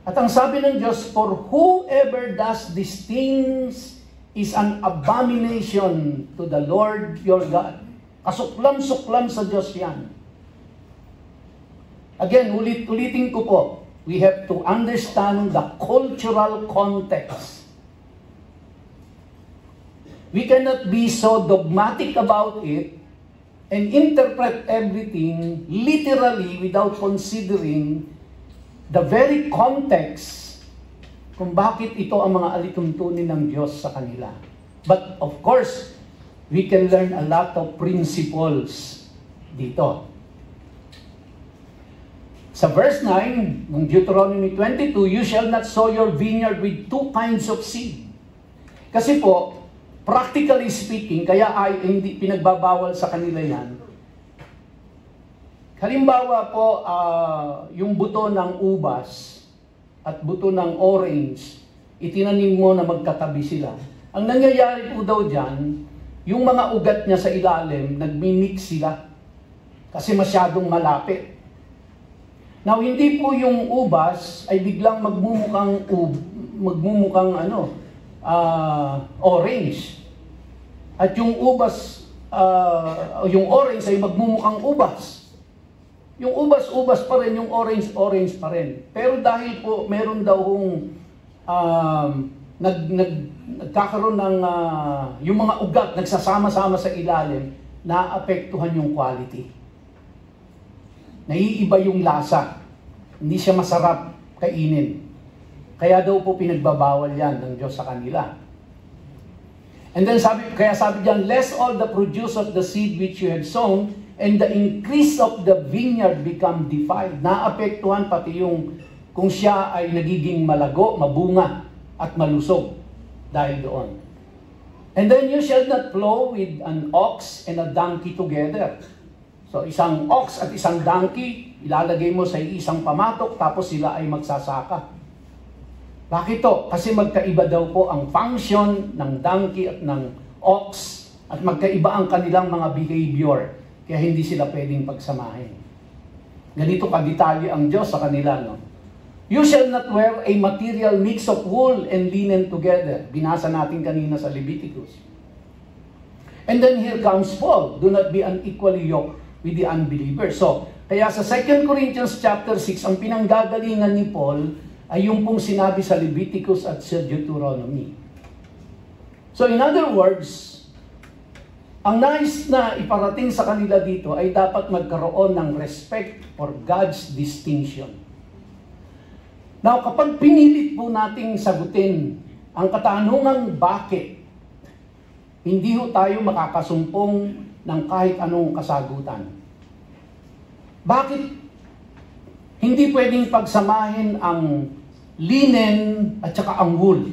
At ang sabi ng Diyos, for whoever does these things is an abomination to the Lord your God. Kasuklam-suklam sa Diyos yan. Again, ulitin ko po, we have to understand the cultural context. We cannot be so dogmatic about it and interpret everything literally without considering the very context kung bakit ito ang mga alituntunin ng Diyos sa kanila. But of course, we can learn a lot of principles dito. Sa verse 9, ng Deuteronomy 22, you shall not sow your vineyard with two kinds of seed. Kasi po, practically speaking, kaya ay hindi pinagbabawal sa kanila yan. Halimbawa po, yung buto ng ubas at buto ng orange, itinanim mo na magkatabi sila. Ang nangyayari po daw dyan, yung mga ugat niya sa ilalim, nagmimix sila. Kasi masyadong malapit. Now, hindi po yung ubas ay biglang magmumukhang orange. At yung ubas, yung orange ay magmumukhang ubas. Yung ubas pa rin, yung orange pa rin. Pero dahil po meron daw nagkakaroon ng yung mga ugat nagsasama-sama sa ilalim, naapektuhan yung quality. Naiiba yung lasa. Hindi siya masarap kainin. Kaya daw po pinagbabawal yan ng Diyos sa kanila. And then sabi diyan, lest all the produce of the seed which you have sown and the increase of the vineyard become defiled. Naapektuhan pati yung kung siya ay nagiging malago, mabunga at malusog dahil doon. And then you shall not plow with an ox and a donkey together. So isang ox at isang donkey, ilalagay mo sa isang pamatok tapos sila ay magsasaka. Bakit to? Kasi magkaiba daw po ang function ng donkey at ng ox at magkaiba ang kanilang mga behavior. Kaya hindi sila pwedeng pagsamahin. Ganito kadetalye ang Diyos sa kanila, no? You shall not wear a material mix of wool and linen together. Binasa natin kanina sa Leviticus. And then here comes Paul. Do not be unequally yoked with the unbeliever. So, kaya sa 2 Corinthians chapter 6, ang pinanggagalingan ni Paul ay yung pong sinabi sa Leviticus at sa Deuteronomy. So, in other words, ang nais na iparating sa kanila dito ay dapat magkaroon ng respect for God's distinction. Now, kapag pinilit po nating sagutin ang katanungang bakit, hindi ho tayo makakasumpong ng kahit anong kasagutan. Bakit hindi pwedeng pagsamahin ang linen at saka ang wool?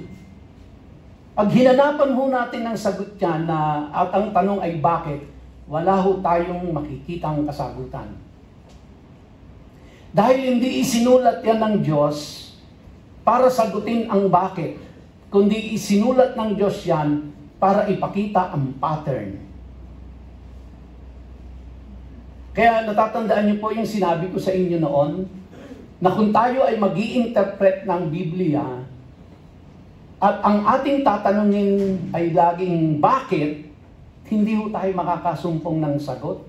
Pag hinanapan ho natin ng sagot yan at ang tanong ay bakit, wala ho tayong makikitang kasagutan. Dahil hindi isinulat yan ng Diyos para sagutin ang bakit, kundi isinulat ng Diyos yan para ipakita ang pattern. Kaya natatandaan niyo po yung sinabi ko sa inyo noon, na kung tayo ay mag-i-interpret ng Biblia, at ang ating tatanungin ay laging bakit, hindi ho tayo makakasumpong ng sagot.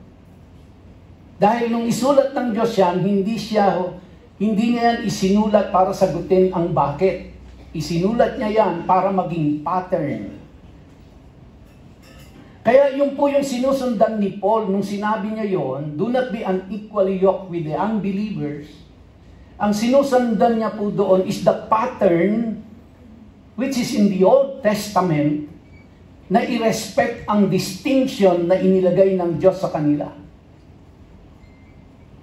Dahil nung isulat ng Diyos yan, hindi niya yan isinulat para sagutin ang bakit. Isinulat niya yan para maging pattern. Kaya yung po yung sinusundan ni Paul nung sinabi niya yon, do not be unequally yoked with the unbelievers. Ang sinusundan niya po doon is the pattern which is in the Old Testament na i-respect ang distinction na inilagay ng Diyos sa kanila.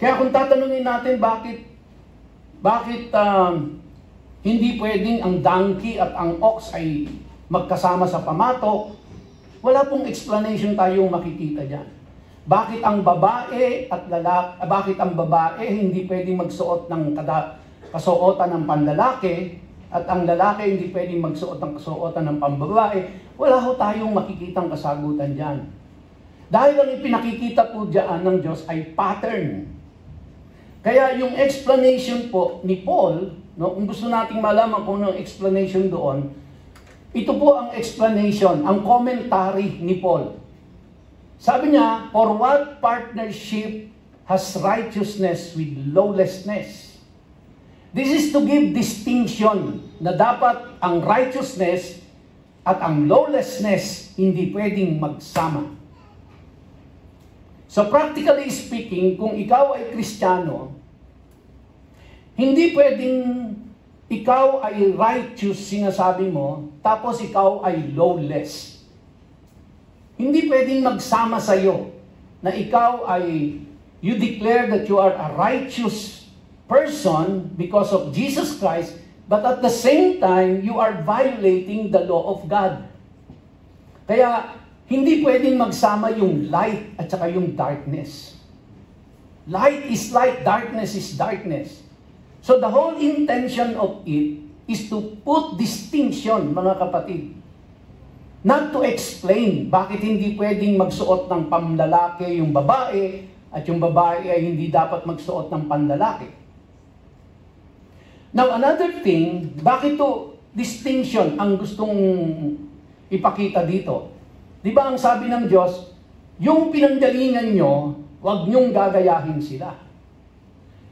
Kaya kung tatanungin natin bakit hindi pwedeng ang donkey at ang ox ay magkasama sa pamatok, wala pong explanation tayong makikita diyan. Bakit ang babae hindi pwedeng magsuot ng kasuotan ng panlalaki at ang lalaki hindi pwedeng magsuot ng kasuotan ng pambabae? Wala ho tayong makikitang kasagutan diyan. Dahil ang ipinakikita po diyan ng Diyos ay pattern. Kaya yung explanation po ni Paul, no, kung gusto nating malaman kung ano ang explanation doon, ito po ang explanation, ang commentary ni Paul. Sabi niya, for what partnership has righteousness with lawlessness? This is to give distinction na dapat ang righteousness at ang lawlessness hindi pwedeng magsama. So practically speaking, kung ikaw ay Kristiyano, hindi pwedeng ikaw ay righteous, sinasabi mo, tapos ikaw ay lawless. Hindi pwedeng magsama sa iyo na ikaw ay, you declare that you are a righteous person because of Jesus Christ, but at the same time, you are violating the law of God. Kaya, hindi pwedeng magsama yung light at saka yung darkness. Light is light, darkness is darkness. So the whole intention of it is to put distinction, mga kapatid. Not to explain bakit hindi pwedeng magsuot ng panlalaki yung babae at yung babae ay hindi dapat magsuot ng panlalaki. Now another thing, bakit to distinction ang gustong ipakita dito? Di ba ang sabi ng Diyos, yung pinanggalingan nyo, huwag nyong gagayahin sila.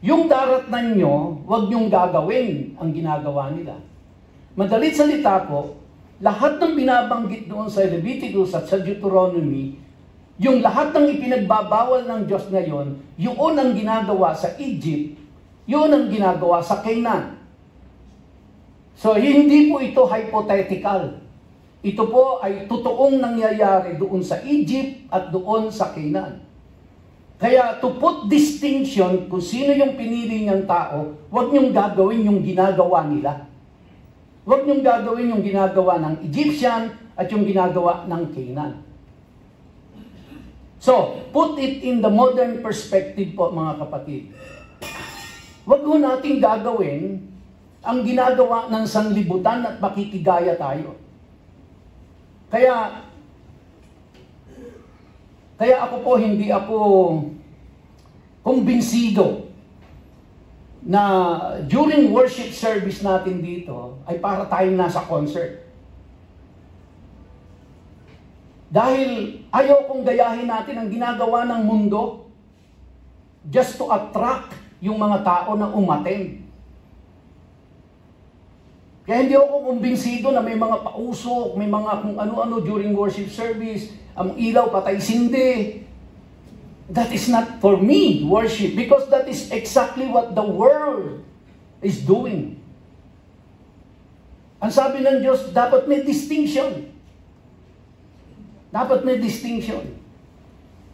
Yung daratnan nyo, huwag nyong gagawin ang ginagawa nila. Madalit salita po, lahat ng binabanggit doon sa Leviticus at sa Deuteronomy, yung lahat ng ipinagbabawal ng Diyos ngayon, yun ang ginagawa sa Egypt, yun ang ginagawa sa Canaan. So, hindi po ito hypothetical. Ito po ay totoong nangyayari doon sa Egypt at doon sa Canaan. Kaya to put distinction kung sino yung pinili niyang tao, huwag niyong gagawin yung ginagawa nila. Huwag niyong gagawin yung ginagawa ng Egyptian at yung ginagawa ng Canaan. So, put it in the modern perspective po mga kapatid. Huwag ho natin gagawin ang ginagawa ng sanlibutan at makikigaya tayo. Kaya ako po, hindi ako kumbinsido na during worship service natin dito ay para tayong nasa concert. Dahil ayaw kong gayahin natin ang ginagawa ng mundo just to attract yung mga tao na umattend. Kaya hindi ako kumbinsido na may mga pausok, may mga kung ano-ano during worship service, ang ilaw patay sindi. That is not for me, worship, because that is exactly what the world is doing. Ang sabi ng Diyos, dapat may distinction. Dapat may distinction.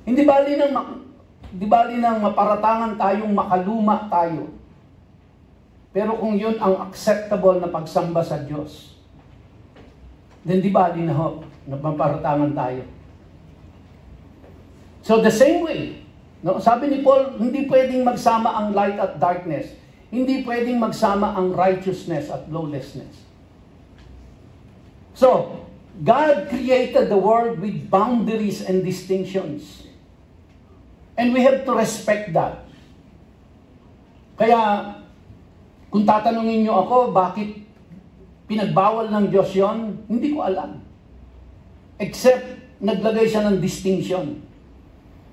Hindi bali nang maparatangan tayong makaluma tayo. Pero kung yun ang acceptable na pagsamba sa Diyos, then di bali na ho, na maparatangan tayo. So the same way, no? Sabi ni Paul, hindi pwedeng magsama ang light at darkness. Hindi pwedeng magsama ang righteousness at lawlessness. So, God created the world with boundaries and distinctions. And we have to respect that. Kaya, kung tatanungin nyo ako, bakit pinagbawal ng Diyos yon? Hindi ko alam. Except, naglagay siya ng distinction.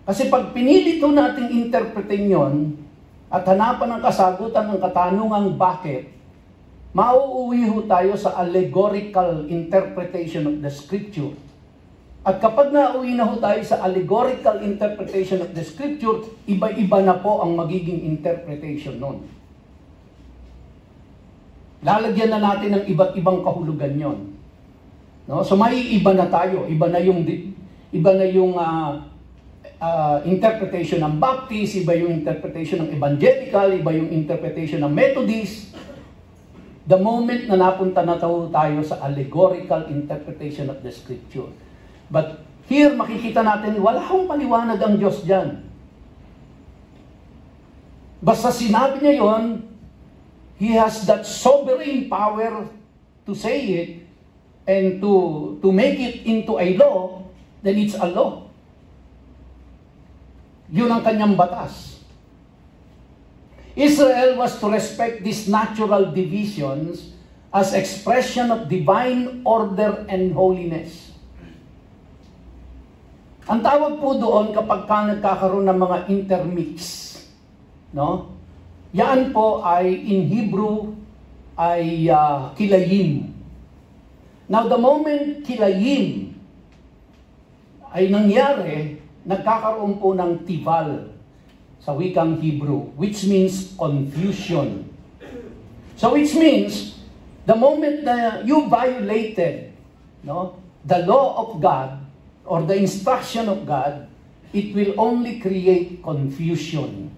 Kasi pag pinilito nating interpretin yon, at hanapan ng kasagutan ng katanungang bakit, mauuwi ho tayo sa allegorical interpretation of the Scripture. At kapag nauwi na ho tayo sa allegorical interpretation of the Scripture, iba-iba na po ang magiging interpretation nun. Lalagyan na natin ng iba't ibang kahulugan yon. No? So may iba na tayo, iba na yung interpretation ng Baptist, iba yung interpretation ng Evangelical, iba yung interpretation ng Methodist. The moment na napunta na tayo sa allegorical interpretation of the Scripture. But here makikita natin, wala akong paliwanag ang Diyos dyan. Basta sinabi niya yon, He has that sovereign power to say it and to make it into a law, then it's a law. Yun ang kanyang batas. Israel was to respect these natural divisions as expression of divine order and holiness. Ang tawag po doon kapag nagkakaroon ng mga intermix, no? Yan po ay in Hebrew ay kilayim. Now the moment kilayim ay nangyari, nagkakaroon po ng tival sa wikang Hebrew, which means confusion. So which means, the moment na you violated the law of God or the instruction of God, it will only create confusion.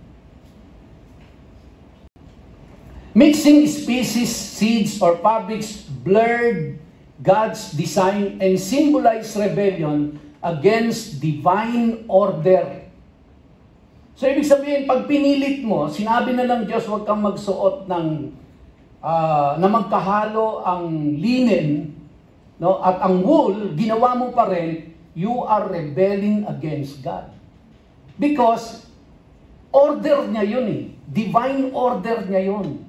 Mixing species, seeds, or fabrics blurred God's design and symbolized rebellion against divine order. So ibig sabihin, pag pinilit mo, sinabi na lang Diyos, huwag kang magsuot ng na magkahalo ang linen, at ang wool, ginawa mo pa rin, you are rebelling against God. Because order niya yun eh. Divine order niya yun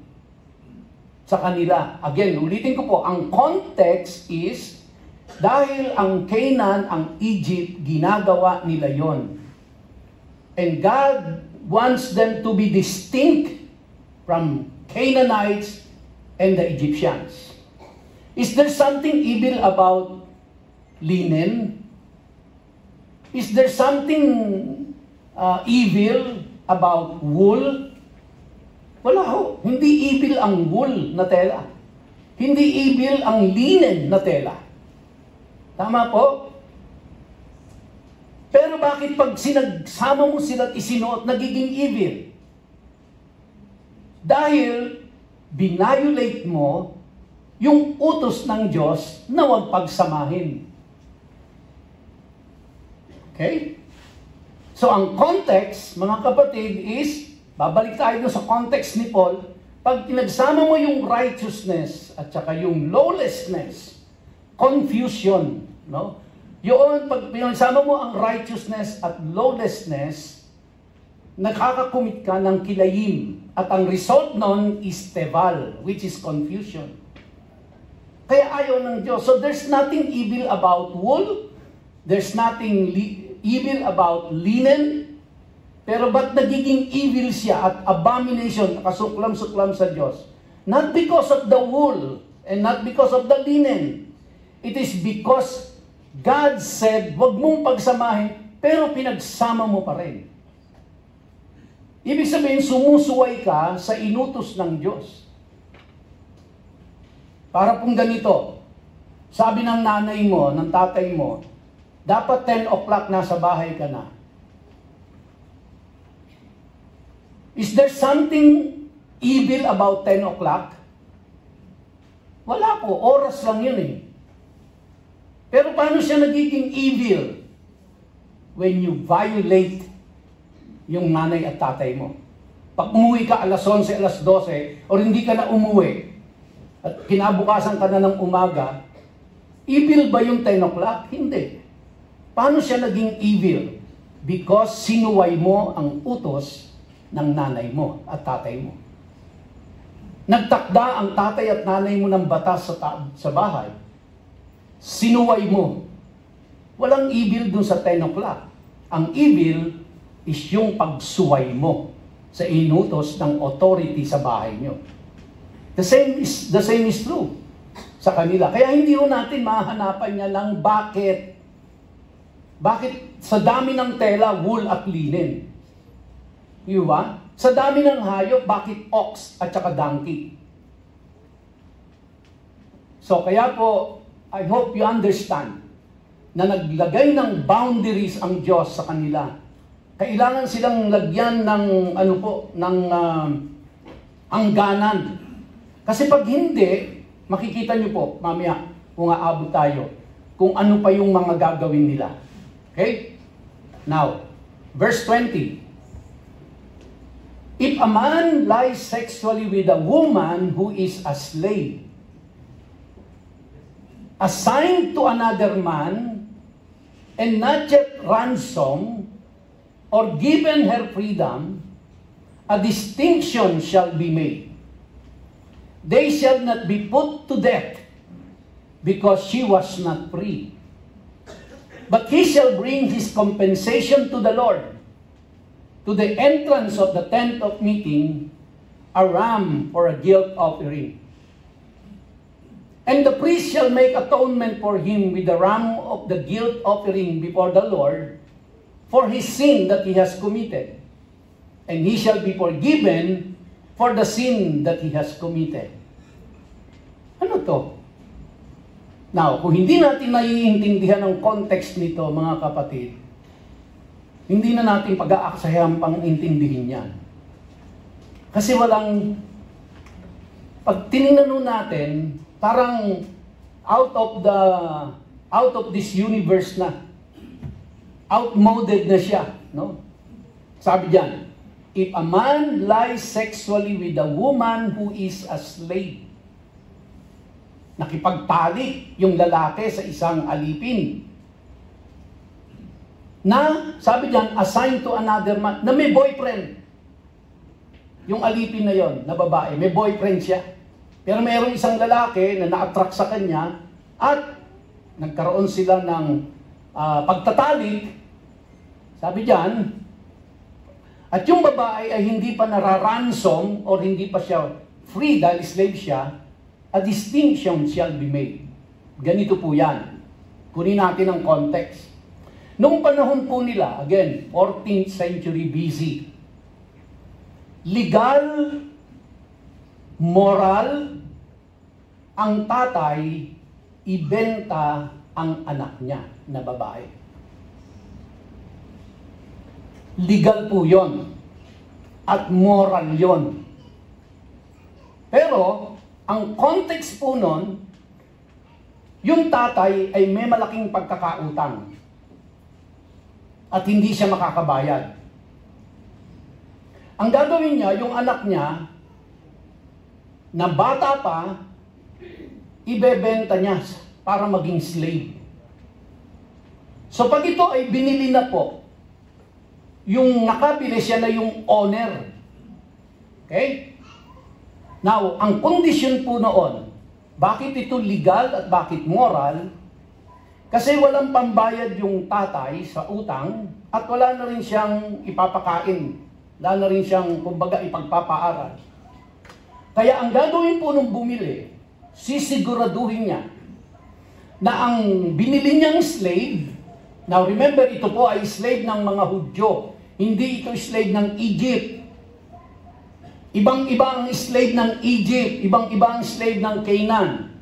sa kanila. Again, ulitin ko po, ang context is, dahil ang Canaan, ang Egypt, ginagawa nila yon. And God wants them to be distinct from Canaanites and the Egyptians. Is there something evil about linen? Is there something evil about wool? Wala ho. Hindi evil ang wool na tela. Hindi evil ang linen na tela. Tama po? Pero bakit pag sinagsama mo sila at isinuot, nagiging evil? Dahil binayolate mo yung utos ng Diyos na huwag pagsamahin. Okay? So ang context, mga kapatid, is, babalik tayo sa context ni Paul, pag pinagsama mo yung righteousness at saka yung lawlessness, confusion, Yun, pag pinagsama mo ang righteousness at lawlessness, nakakakumit ka ng kilayim. At ang result nun is teval, which is confusion. Kaya ayaw ng Diyos. So there's nothing evil about wool. There's nothing evil about linen. Pero ba't nagiging evil siya at abomination, nakasuklam-suklam sa Diyos? Not because of the wool and not because of the linen. It is because God said, wag mong pagsamahin, pero pinagsama mo pa rin. Ibig sabihin, sumusuway ka sa inutos ng Diyos. Para pong ganito, sabi ng nanay mo, ng tatay mo, dapat 10 o'clock nasa bahay ka na. Is there something evil about 10 o'clock? Wala po, oras lang yun eh. Pero paano siya nagiging evil? When you violate yung nanay at tatay mo. Pag umuwi ka alas 11, alas 12, or hindi ka na umuwi, at kinabukasan ka na ng umaga, evil ba yung 10 o'clock? Hindi. Paano siya naging evil? Because sinuway mo ang utos ng nanay mo at tatay mo. Nagtakda ang tatay at nanay mo ng batas sa bahay. Sinuway mo. Walang evil dun sa 10 o'clock. Ang evil is yung pagsuway mo sa inutos ng authority sa bahay nyo. The same is true sa kanila. Kaya hindi ho natin mahanapan niya ng bakit. Bakit sa dami ng tela, wool at linen? Diba? Sa dami ng hayop, bakit ox at saka donkey? So kaya po, I hope you understand na naglagay ng boundaries ang Diyos sa kanila. Kailangan silang lagyan ng hangganan. Kasi pag hindi, makikita nyo po, mamaya, kung aabot tayo, kung ano pa yung mga gagawin nila. Okay? Now, verse 20. If a man lies sexually with a woman who is a slave, assigned to another man, and not yet ransom, or given her freedom, a distinction shall be made. They shall not be put to death, because she was not free. But he shall bring his compensation to the Lord, to the entrance of the tent of meeting, a ram for a guilt offering. And the priest shall make atonement for him with the ram of the guilt offering before the Lord, for his sin that he has committed. And he shall be forgiven for the sin that he has committed. Ano to? Now, kung hindi natin naiintindihan ang context nito, mga kapatid, hindi na natin pag-aaksayan pang intindihin yan. Kasi walang, pag tinignan natin, parang out of this universe na, outmoded na siya, no? Sabi diyan, if a man lies sexually with a woman who is a slave, nakipagtalik yung lalaki sa isang alipin, na, sabi diyan, assigned to another man, na may boyfriend. Yung alipin na yon, na babae, may boyfriend siya. Pero mayroong isang lalaki na na-attract sa kanya at nagkaroon sila ng pagtatalik. Sabi diyan, at yung babae ay hindi pa nararansom or hindi pa siya free dahil slave siya, a distinction shall be made. Ganito po yan. Kunin natin ang context. Noong panahon po nila, again, 14th century BC, legal, moral, ang tatay ibenta ang anak niya na babae. Legal po yon at moral yon. Pero, ang context po nun, yung tatay ay may malaking pagkakautang at hindi siya makakabayad. Ang gagawin niya, yung anak niya, na bata pa, ibebenta niya para maging slave. So pag ito ay binili na po, yung nakabili siya na yung owner. Okay? Now, ang kondisyon po noon, bakit ito legal at bakit moral? Kasi walang pambayad yung tatay sa utang at wala na rin siyang ipapakain. Wala na rin siyang, kumbaga, ipagpapaaral. Kaya ang gagawin po nung bumili, sisiguraduhin niya na ang binili niyang slave, now remember, ito po ay slave ng mga Hudyo, hindi ito slave ng Egypt. Ibang-iba ang slave ng Egypt, ibang-iba ang slave ng Canaan,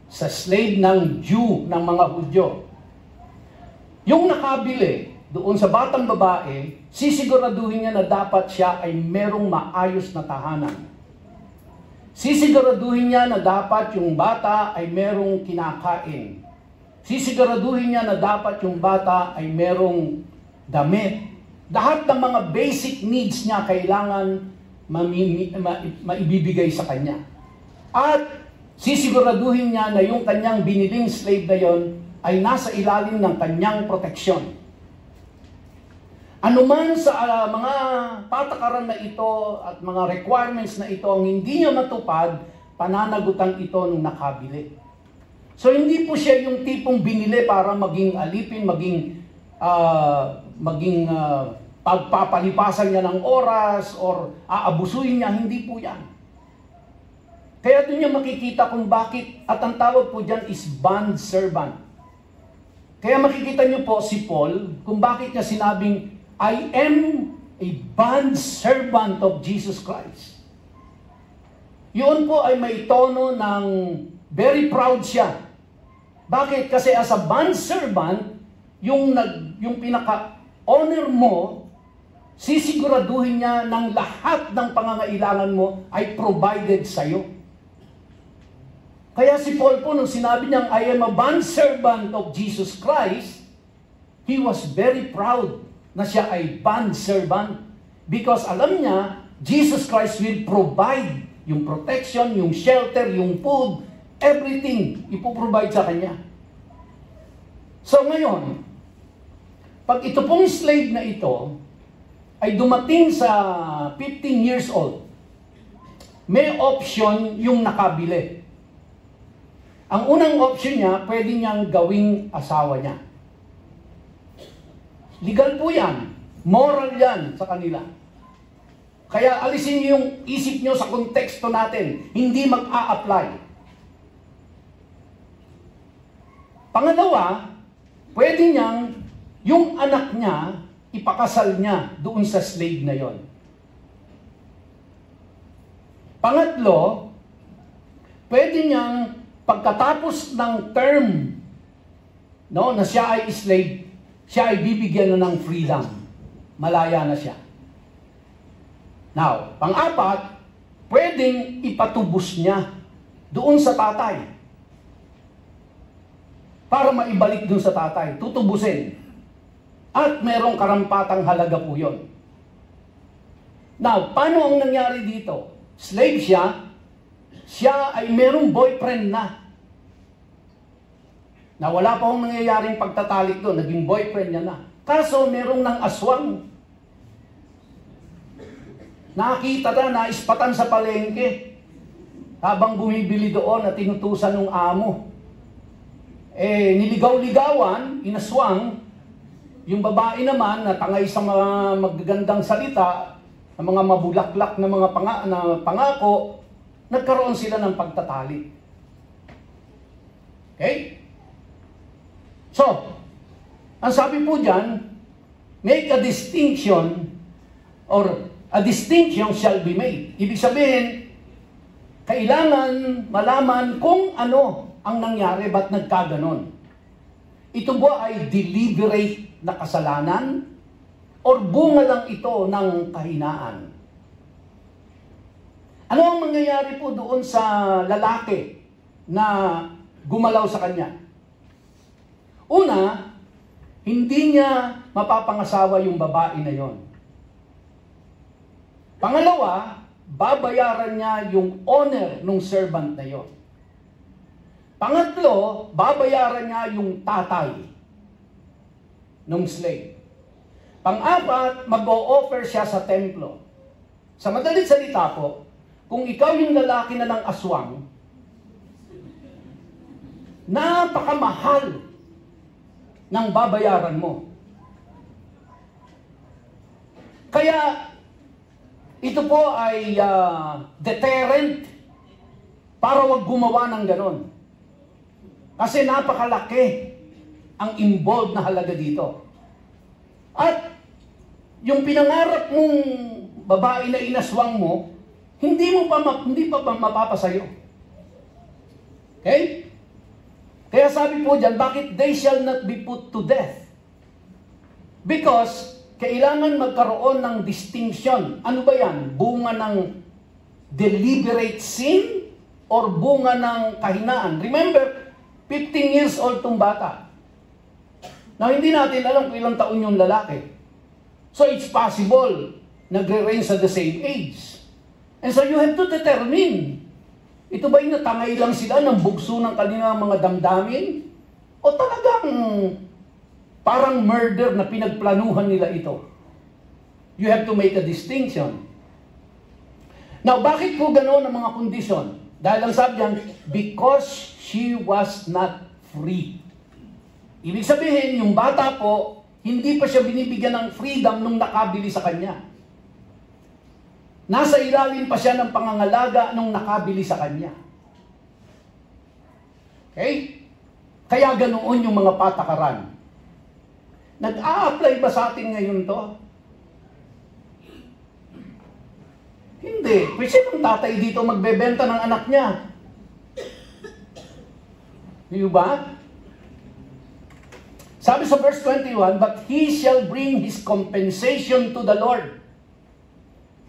sa slave ng Jew, ng mga Hudyo. Yung nakabili doon sa batang babae, sisiguraduhin niya na dapat siya ay merong maayos na tahanan. Sisiguraduhin niya na dapat yung bata ay merong kinakain. Sisiguraduhin niya na dapat yung bata ay merong damit. Lahat ng mga basic needs niya kailangan maibibigay sa kanya. At sisiguraduhin niya na yung kanyang biniling slave na yon ay nasa ilalim ng kanyang proteksyon. Anuman sa mga patakaran na ito at mga requirements na ito ang hindi niya matupad, pananagutan ito nung nakabili. So hindi po siya yung tipong binili para maging alipin, maging pagpapalipasan niya ng oras or aabusuin niya, hindi po yan. Kaya doon niya makikita kung bakit, at ang tawag po dyan is bond servant. Kaya makikita niyo po si Paul kung bakit niya sinabing, I am a bond servant of Jesus Christ. Yun po ay may tono ng very proud siya. Bakit? Kasi as a bond servant, yung pinaka-owner mo, sisiguraduhin niya ng lahat ng pangangailangan mo ay provided sa'yo. Kaya si Paul po, nung sinabi niyang, I am a bondservant of Jesus Christ, he was very proud na siya ay bondservant because alam niya, Jesus Christ will provide yung protection, yung shelter, yung food, everything, ipoprovide sa kanya. So ngayon, pag ito pong slave na ito, ay dumating sa 15 years old, may option yung nakabili. Ang unang option niya, pwede niyang gawing asawa niya. Legal po yan. Moral yan sa kanila. Kaya alisin niyo yung isip niyo sa konteksto natin. Hindi mag-a-apply. Pangalawa, pwede niyang yung anak niya, ipakasal niya doon sa slave na yon. Pangatlo, pwede niyang pagkatapos ng term, no, na siya ay slave, siya ay bibigyan na ng freedom. Malaya na siya. Now, pang-apat, pwedeng ipatubos niya doon sa tatay. Para maibalik doon sa tatay. Tutubusin. At merong karampatang halaga po yun. Now, paano ang nangyari dito? Slave siya, siya ay merong boyfriend na. Na wala pa akong nangyayaring pagtatalik doon, naging boyfriend niya na. Kaso merong ng aswang. Nakita na, naispatan sa palengke. Habang bumibili doon at tinutusan ng amo. Niligaw-ligawan, inaswang, yung babae naman na tangay sa mga magagandang salita, na mga mabulaklak na mga pangako, nagkaroon sila ng pagtatalik. Okay? So, ang sabi po dyan, make a distinction or a distinction shall be made. Ibig sabihin, kailangan malaman kung ano ang nangyari, ba't nagkaganon. Ito ba ay deliberate na kasalanan or bunga lang ito ng kahinaan? Ano ang mangyayari po doon sa lalaki na gumalaw sa kanya? Una, hindi niya mapapangasawa yung babae na yon. Pangalawa, babayaran niya yung owner ng servant na yon. Pangatlo, babayaran niya yung tatay ng slave. Pang-apat, mag-o-offer siya sa templo. Sa madalit salita po, kung ikaw yung lalaki na ng aswang, napakamahal ng babayaran mo. Kaya, ito po ay deterrent para wag gumawa ng ganon. Kasi napakalaki ang involved na halaga dito. At yung pinangarap mong babae na inaswang mo, hindi pa mapapasayo. Okay? Kaya sabi po dyan, bakit they shall not be put to death? Because kailangan magkaroon ng distinction. Ano ba yan? Bunga ng deliberate sin or bunga ng kahinaan? Remember, 15 years old tong bata. Now, hindi natin alam kung ilang taon yung lalaki. So, it's possible nagre-range sa the same age. And so, you have to determine, ito ba yung natangay lang sila ng bugso ng kanilang mga damdamin? O talagang parang murder na pinagplanuhan nila ito? You have to make a distinction. Now, bakit po gano'n ang mga kondisyon? Dahil ang sabi diyan, because she was not free. Ibig sabihin, yung bata po, hindi pa siya binibigyan ng freedom nung nakabili sa kanya. Nasa ilalim pa siya ng pangangalaga nung nakabili sa kanya. Okay? Kaya ganoon yung mga patakaran. Nag-a-apply ba sa atin ngayon to? Hindi. Kasi yung tatay dito magbebenta ng anak niya. Di ba? Sabi sa verse 21, but he shall bring his compensation to the Lord.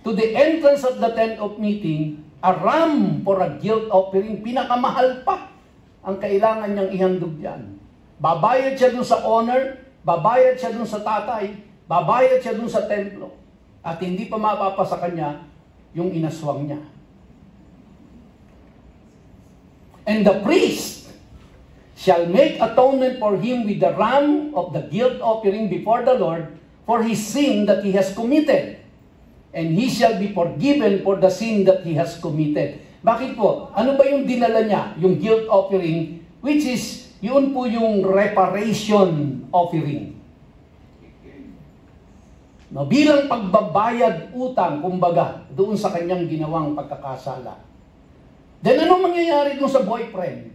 To the entrance of the tent of meeting, a ram for a guilt offering. Pinakamahal pa ang kailangan niyang ihandog diyan. Babayad siya dun sa owner, babayad siya dun sa tatay, babayad siya dun sa templo. At hindi pa mapapa sa kanya yung inaswang niya. And the priest shall make atonement for him with the ram of the guilt offering before the Lord for his sin that he has committed. And he shall be forgiven for the sin that he has committed. Bakit po? Ano ba yung dinala niya? Yung guilt offering, which is, yun po yung reparation offering. No, bilang pagbabayad utang, kumbaga, doon sa kanyang ginawang pagkakasala. Then ano mangyayari doon sa boyfriend?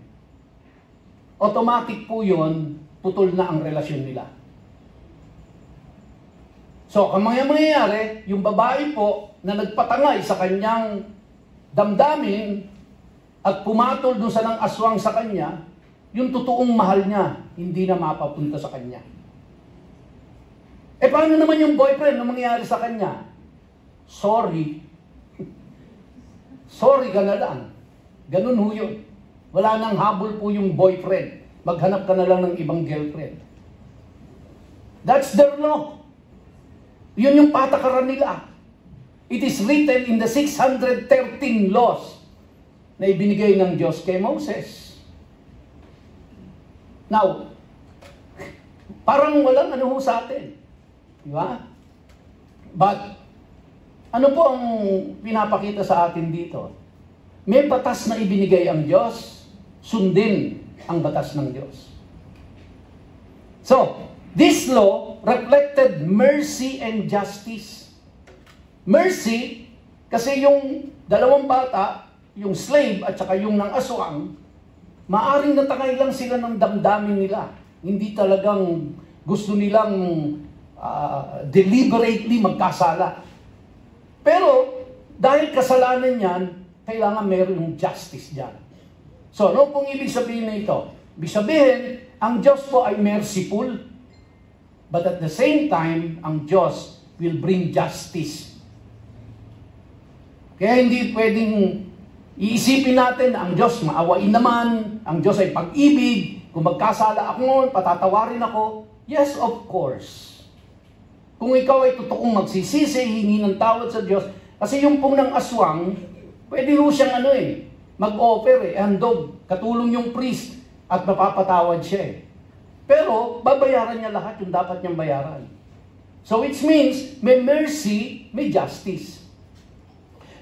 Automatic po yun, putol na ang relasyon nila. So, ang mangyayari, yung babae po na nagpatangay sa kanyang damdamin, at pumatol doon sa nang aswang sa kanya, yung totoong mahal niya, hindi na mapapunta sa kanya. Eh paano naman yung boyfriend na mangyayari sa kanya? Sorry. Sorry ka na lang. Ganun ho yun. Wala nang habol po yung boyfriend. Maghanap ka na lang ng ibang girlfriend. That's their law. Yun yung patakaran nila. It is written in the 613 laws na ibinigay ng Diyos kay Moses. Now, parang walang ano ho sa atin. Di ba? But, ano po ang pinapakita sa atin dito? May batas na ibinigay ang Diyos, sundin ang batas ng Diyos. So, this law reflected mercy and justice. Mercy, kasi yung dalawang bata, yung slave at saka yung nang aswang, maaring natakay lang sila ng damdamin nila. Hindi talagang gusto nilang deliberately magkasala. Pero, dahil kasalanan yan, kailangan meron yung justice dyan. So, ano pong ibig sabihin na ito? Ibig sabihin, ang Diyos po ay merciful, but at the same time, ang Diyos will bring justice. Kaya hindi pwedeng iisipin natin na ang Diyos maawain naman, ang Diyos ay pag-ibig, kung magkasala ako, patatawarin ako. Yes, of course. Kung ikaw ay totoong magsisisi, hingi ng tawad sa Diyos, kasi yung pong ng aswang, pwede ho siyang mag-offer handog, katulong yung priest, at mapapatawad siya Pero, babayaran niya lahat yung dapat niyang bayaran. So, it means, may mercy, may justice.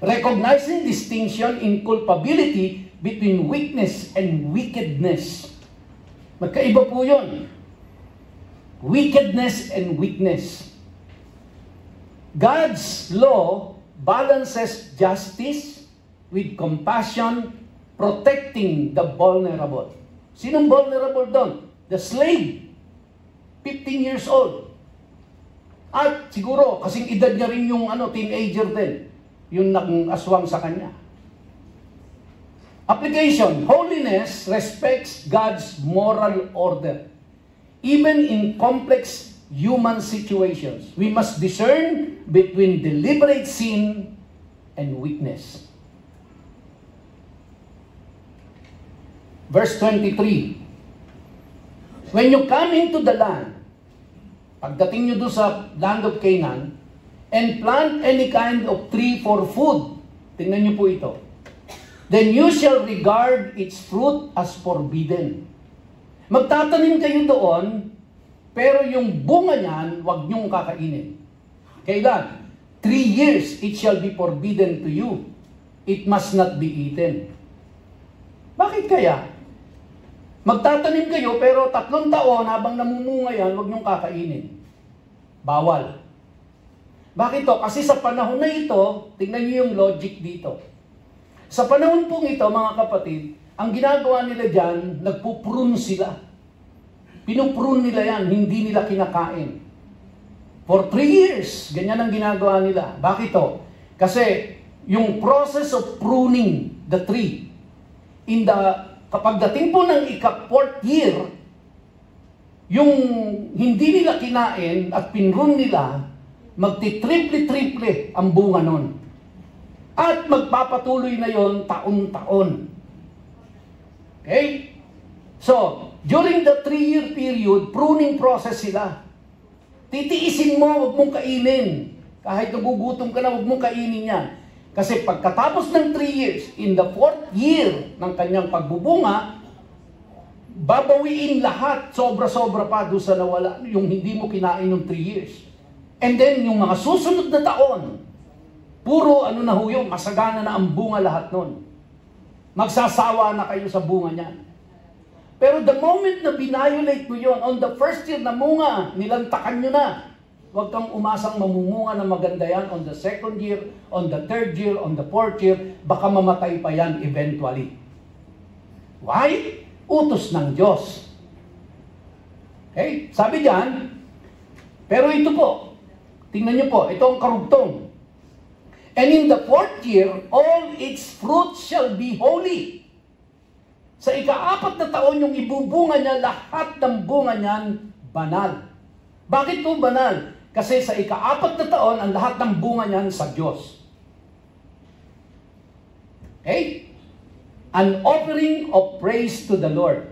Recognizing distinction in culpability between weakness and wickedness. Magkaiba po yun. Wickedness and weakness. God's law balances justice with compassion, protecting the vulnerable. Sinong vulnerable doon? The slave, 15 years old. At siguro, kasing edad niya rin yung teenager din, yung nag-aswang sa kanya. Application, holiness respects God's moral order. Even in complex human situations, we must discern between deliberate sin and weakness. Verse 23. When you come into the land, pagdating nyo doon sa land of Canaan, and plant any kind of tree for food, tingnan nyo po ito, then you shall regard its fruit as forbidden. Magtatanim kayo doon, pero yung bunga niyan, huwag nyong kakainin. Kailan? 3 years it shall be forbidden to you. It must not be eaten. Bakit kaya? Magtatanim kayo, pero 3 taon, habang namumunga yan, huwag nyong kakainin. Bawal. Bakit to? Kasi sa panahon na ito, tingnan niyo yung logic dito. Sa panahon pong ito, mga kapatid, ang ginagawa nila dyan, nagpuprune sila. Pinuprune nila yan, hindi nila kinakain. For 3 years, ganyan ang ginagawa nila. Bakit to? Kasi yung process of pruning the tree, kapag dating po ng ika-4th year, yung hindi nila kinain at pinrun nila, magti-triple-triple ang bunga nun. At magpapatuloy na yon taon-taon. Okay? So, during the 3-year period, pruning process sila. Titiisin mo, huwag mong kainin. Kahit nagugutom ka na, huwag mong kainin yan. Kasi pagkatapos ng 3 years, in the 4th year ng kanyang pagbubunga, babawiin lahat, sobra-sobra pa doon sa nawala, yung hindi mo kinain ng 3 years. And then, yung mga susunod na taon, puro na ho yung masagana na ang bunga lahat nun. Magsasawa na kayo sa bunga niyan. Pero the moment na binayolate mo yun, on the first year na munga, nilantakan nyo na. Huwag kang umasang mamumunga na maganda yan on the 2nd year, on the 3rd year, on the 4th year, baka mamatay pa yan eventually. Why? Utos ng Diyos. Okay? Sabi diyan, pero ito po, tingnan nyo po, ito ang karugtong. And in the 4th year, all its fruits shall be holy. Sa ika-4 na taon, yung ibubunga niya, lahat ng bunga niyan, banal. Bakit po banal? Kasi sa ika-4 na taon, ang lahat ng bunga niyan sa Diyos. Okay? An offering of praise to the Lord.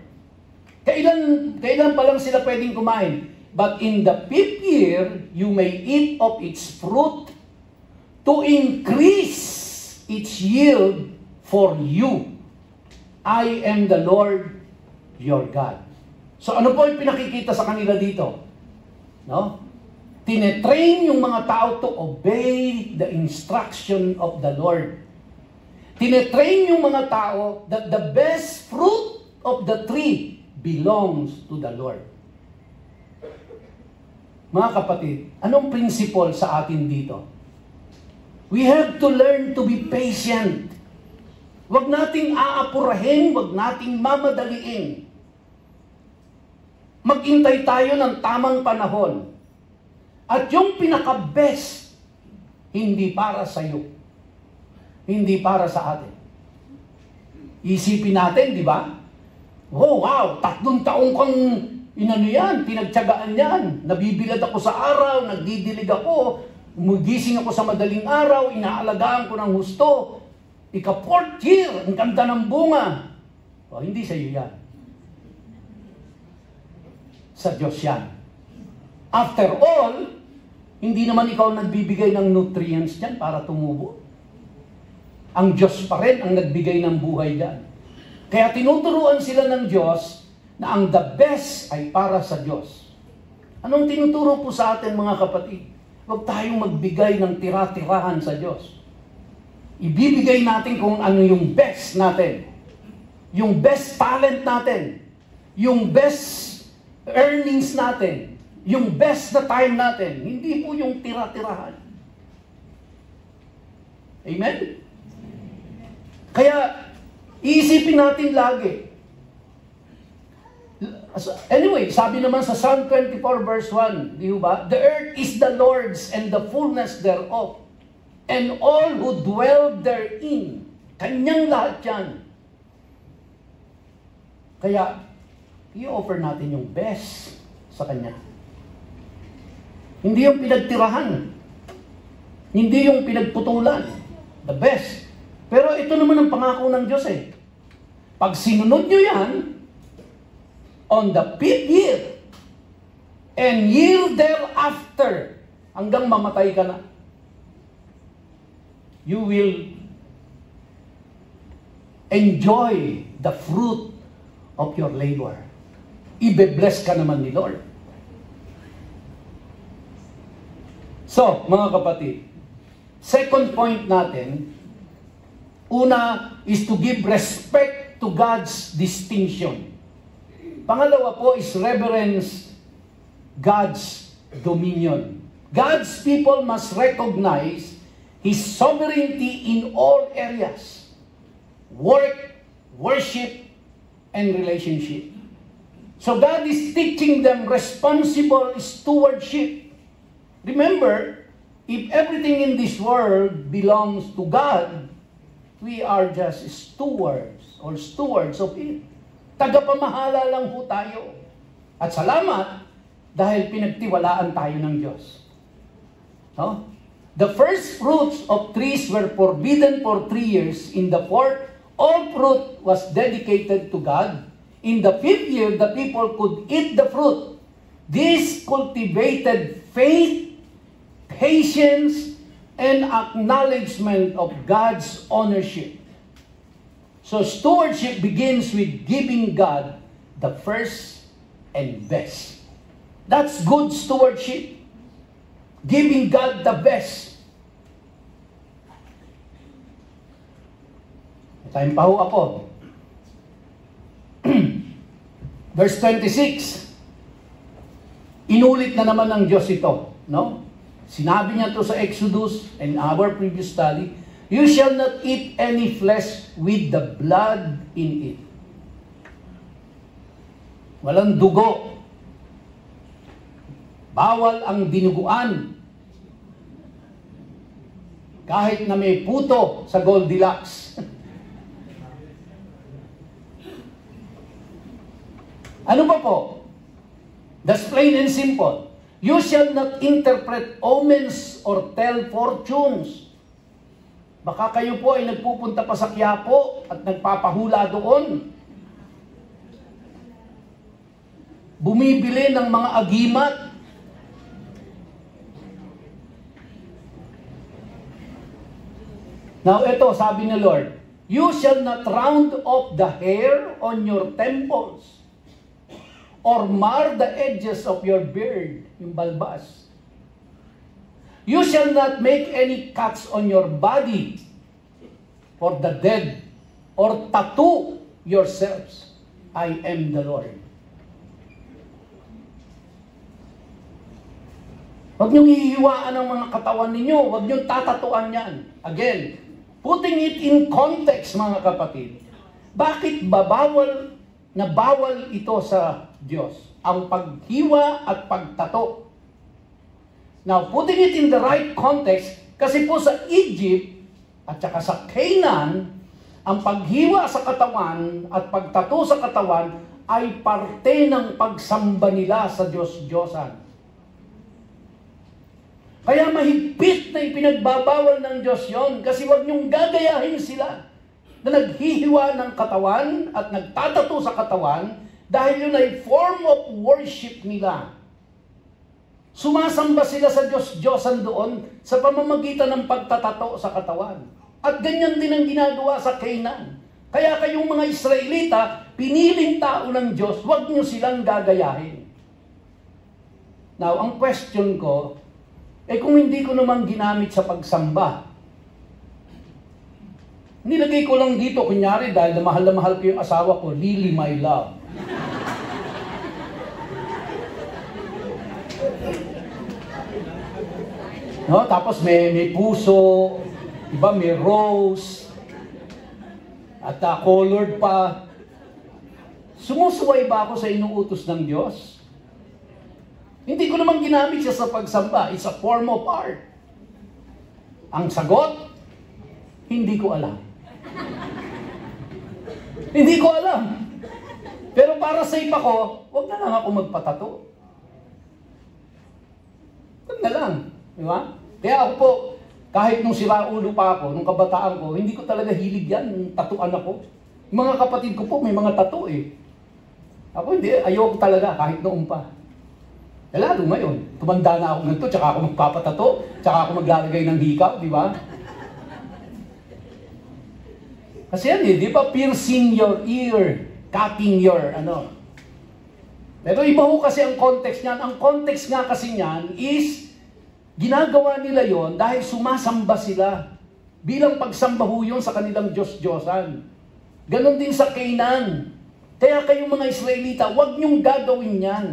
Kailan pa lang sila pwedeng kumain? But in the 5th year, you may eat of its fruit to increase its yield for you. I am the Lord your God. So ano po yung pinakikita sa kanila dito? No? Tinetrain yung mga tao to obey the instruction of the Lord. Tinetrain yung mga tao that the best fruit of the tree belongs to the Lord. Mga kapatid, anong principle sa atin dito? We have to learn to be patient. Huwag nating aapurahin, huwag nating mamadaliin. Maghintay tayo ng tamang panahon. At yung pinaka-best, hindi para sa iyo. Hindi para sa atin. Isipin natin, di ba? Oh, wow, 3 taong kang inano yan, pinagtyagaan yan. Nabibilad ako sa araw, nagdidilig ako, umugising ako sa madaling araw, inaalagaan ko ng husto. Ika-4th year, ang ganda ng bunga. O, hindi sa iyo yan. Sa Diyos yan. After all, hindi naman ikaw nagbibigay ng nutrients dyan para tumubo. Ang Diyos pa rin ang nagbigay ng buhay dyan. Kaya tinuturuan sila ng Diyos na ang the best ay para sa Diyos. Anong tinuturo po sa atin, mga kapatid? Huwag tayong magbigay ng tira-tirahan sa Diyos. Ibibigay natin kung ano yung best natin. Yung best talent natin. Yung best earnings natin. Yung best na time natin. Hindi po yung tira-tirahan. Amen? Kaya, iisipin natin lagi. Anyway, sabi naman sa Psalm 24 verse 1, di ba? The earth is the Lord's and the fullness thereof, and all who dwell therein. Kanyang lahat yan. Kaya, i-offer natin yung best sa Kanya. Hindi yung pinagtirahan. Hindi yung pinagputulan. The best. Pero ito naman ang pangako ng Diyos eh. Pag sinunod nyo yan, on the 5th year, and year thereafter, hanggang mamatay ka na, you will enjoy the fruit of your labor. Ibe-bless ka naman ni Lord. So, mga kapatid, second point natin, una is to give respect to God's distinction. Pangalawa po is reverence God's dominion. God's people must recognize His sovereignty in all areas. Work, worship, and relationship. So God is teaching them responsible stewardship. Remember, if everything in this world belongs to God, we are just stewards or stewards of it. Tagapamahala lang po tayo. At salamat dahil pinagtiwalaan tayo ng Diyos. No? The first fruits of trees were forbidden for 3 years. In the 4th, all fruit was dedicated to God. In the 5th year, the people could eat the fruit. This cultivated faith, patience, and acknowledgement of God's ownership. So stewardship begins with giving God the first and best. That's good stewardship. Giving God the best. Tayong pahu ako. Verse 26. Inulit na naman ng Diyos ito, no? Sinabi niya to sa Exodus and our previous study, you shall not eat any flesh with the blood in it. Walang dugo. Bawal ang dinuguan. Kahit na may puto sa Goldilocks. Ano pa po? That's plain and simple. You shall not interpret omens or tell fortunes. Baka kayo po ay nagpupunta pa sa Quiapo at nagpapahula doon. Bumibili ng mga agimat. Now ito, sabi ni Lord, you shall not round off the hair on your temples or mar the edges of your beard, yung balbas. You shall not make any cuts on your body for the dead or tattoo yourselves. I am the Lord. Huwag niyong hihiwaan ang mga katawan ninyo. Huwag niyong tatatuan yan. Again, putting it in context, mga kapatid. Bakit ba bawal ito sa Diyos? Ang paghiwa at pagtato. Now, putting it in the right context, kasi po sa Egypt at saka sa Canaan, ang paghiwa sa katawan at pagtato sa katawan ay parte ng pagsamba nila sa Diyos-Diyosan. Kaya mahigpit na ipinagbabawal ng Diyos yon, kasi huwag niyong gagayahin sila na naghihiwa ng katawan at nagtatato sa katawan dahil yun ay form of worship nila. Sumasamba sila sa Diyos-Diyosan doon sa pamamagitan ng pagtatato sa katawan. At ganyan din ang ginagawa sa Canaan. Kaya kayong mga Israelita, piniling tao ng Diyos, huwag niyo silang gagayahin. Now, ang question ko, kung hindi ko naman ginamit sa pagsamba, nilagay ko lang dito, kunyari, dahil na mahal ko yung asawa ko, Lily, my love. No? Tapos may puso, diba? May rose, at colored pa. Sumusuway ba ako sa inuutos ng Diyos? Hindi ko naman ginamit siya sa pagsamba. It's a form of art. Ang sagot, hindi ko alam. Hindi ko alam. Pero para safe ako, huwag na lang ako magpatato. Huwag na lang. Di ba? Kaya ako po, kahit nung siraulo pa ako, nung kabataan ko, hindi ko talaga hilig yan, tatuan ako. Yung mga kapatid ko po, may mga tato eh. Ako hindi, ayoko talaga, kahit noong pa. Lalo ngayon, tumanda na ako ganito, tsaka ako magpapatato, tsaka ako maglalagay ng hikaw, di ba? Kasi yan eh, di ba? Piercing your ear, cutting your, ano. Pero iba ho kasi ang context niyan. Ang context nga kasi niyan is, ginagawa nila yon dahil sumasamba sila. Bilang pagsamba ho yun sa kanilang Diyos-Diyosan. Ganon din sa Canaan. Kaya kayong mga Israelita, huwag niyong gagawin yan.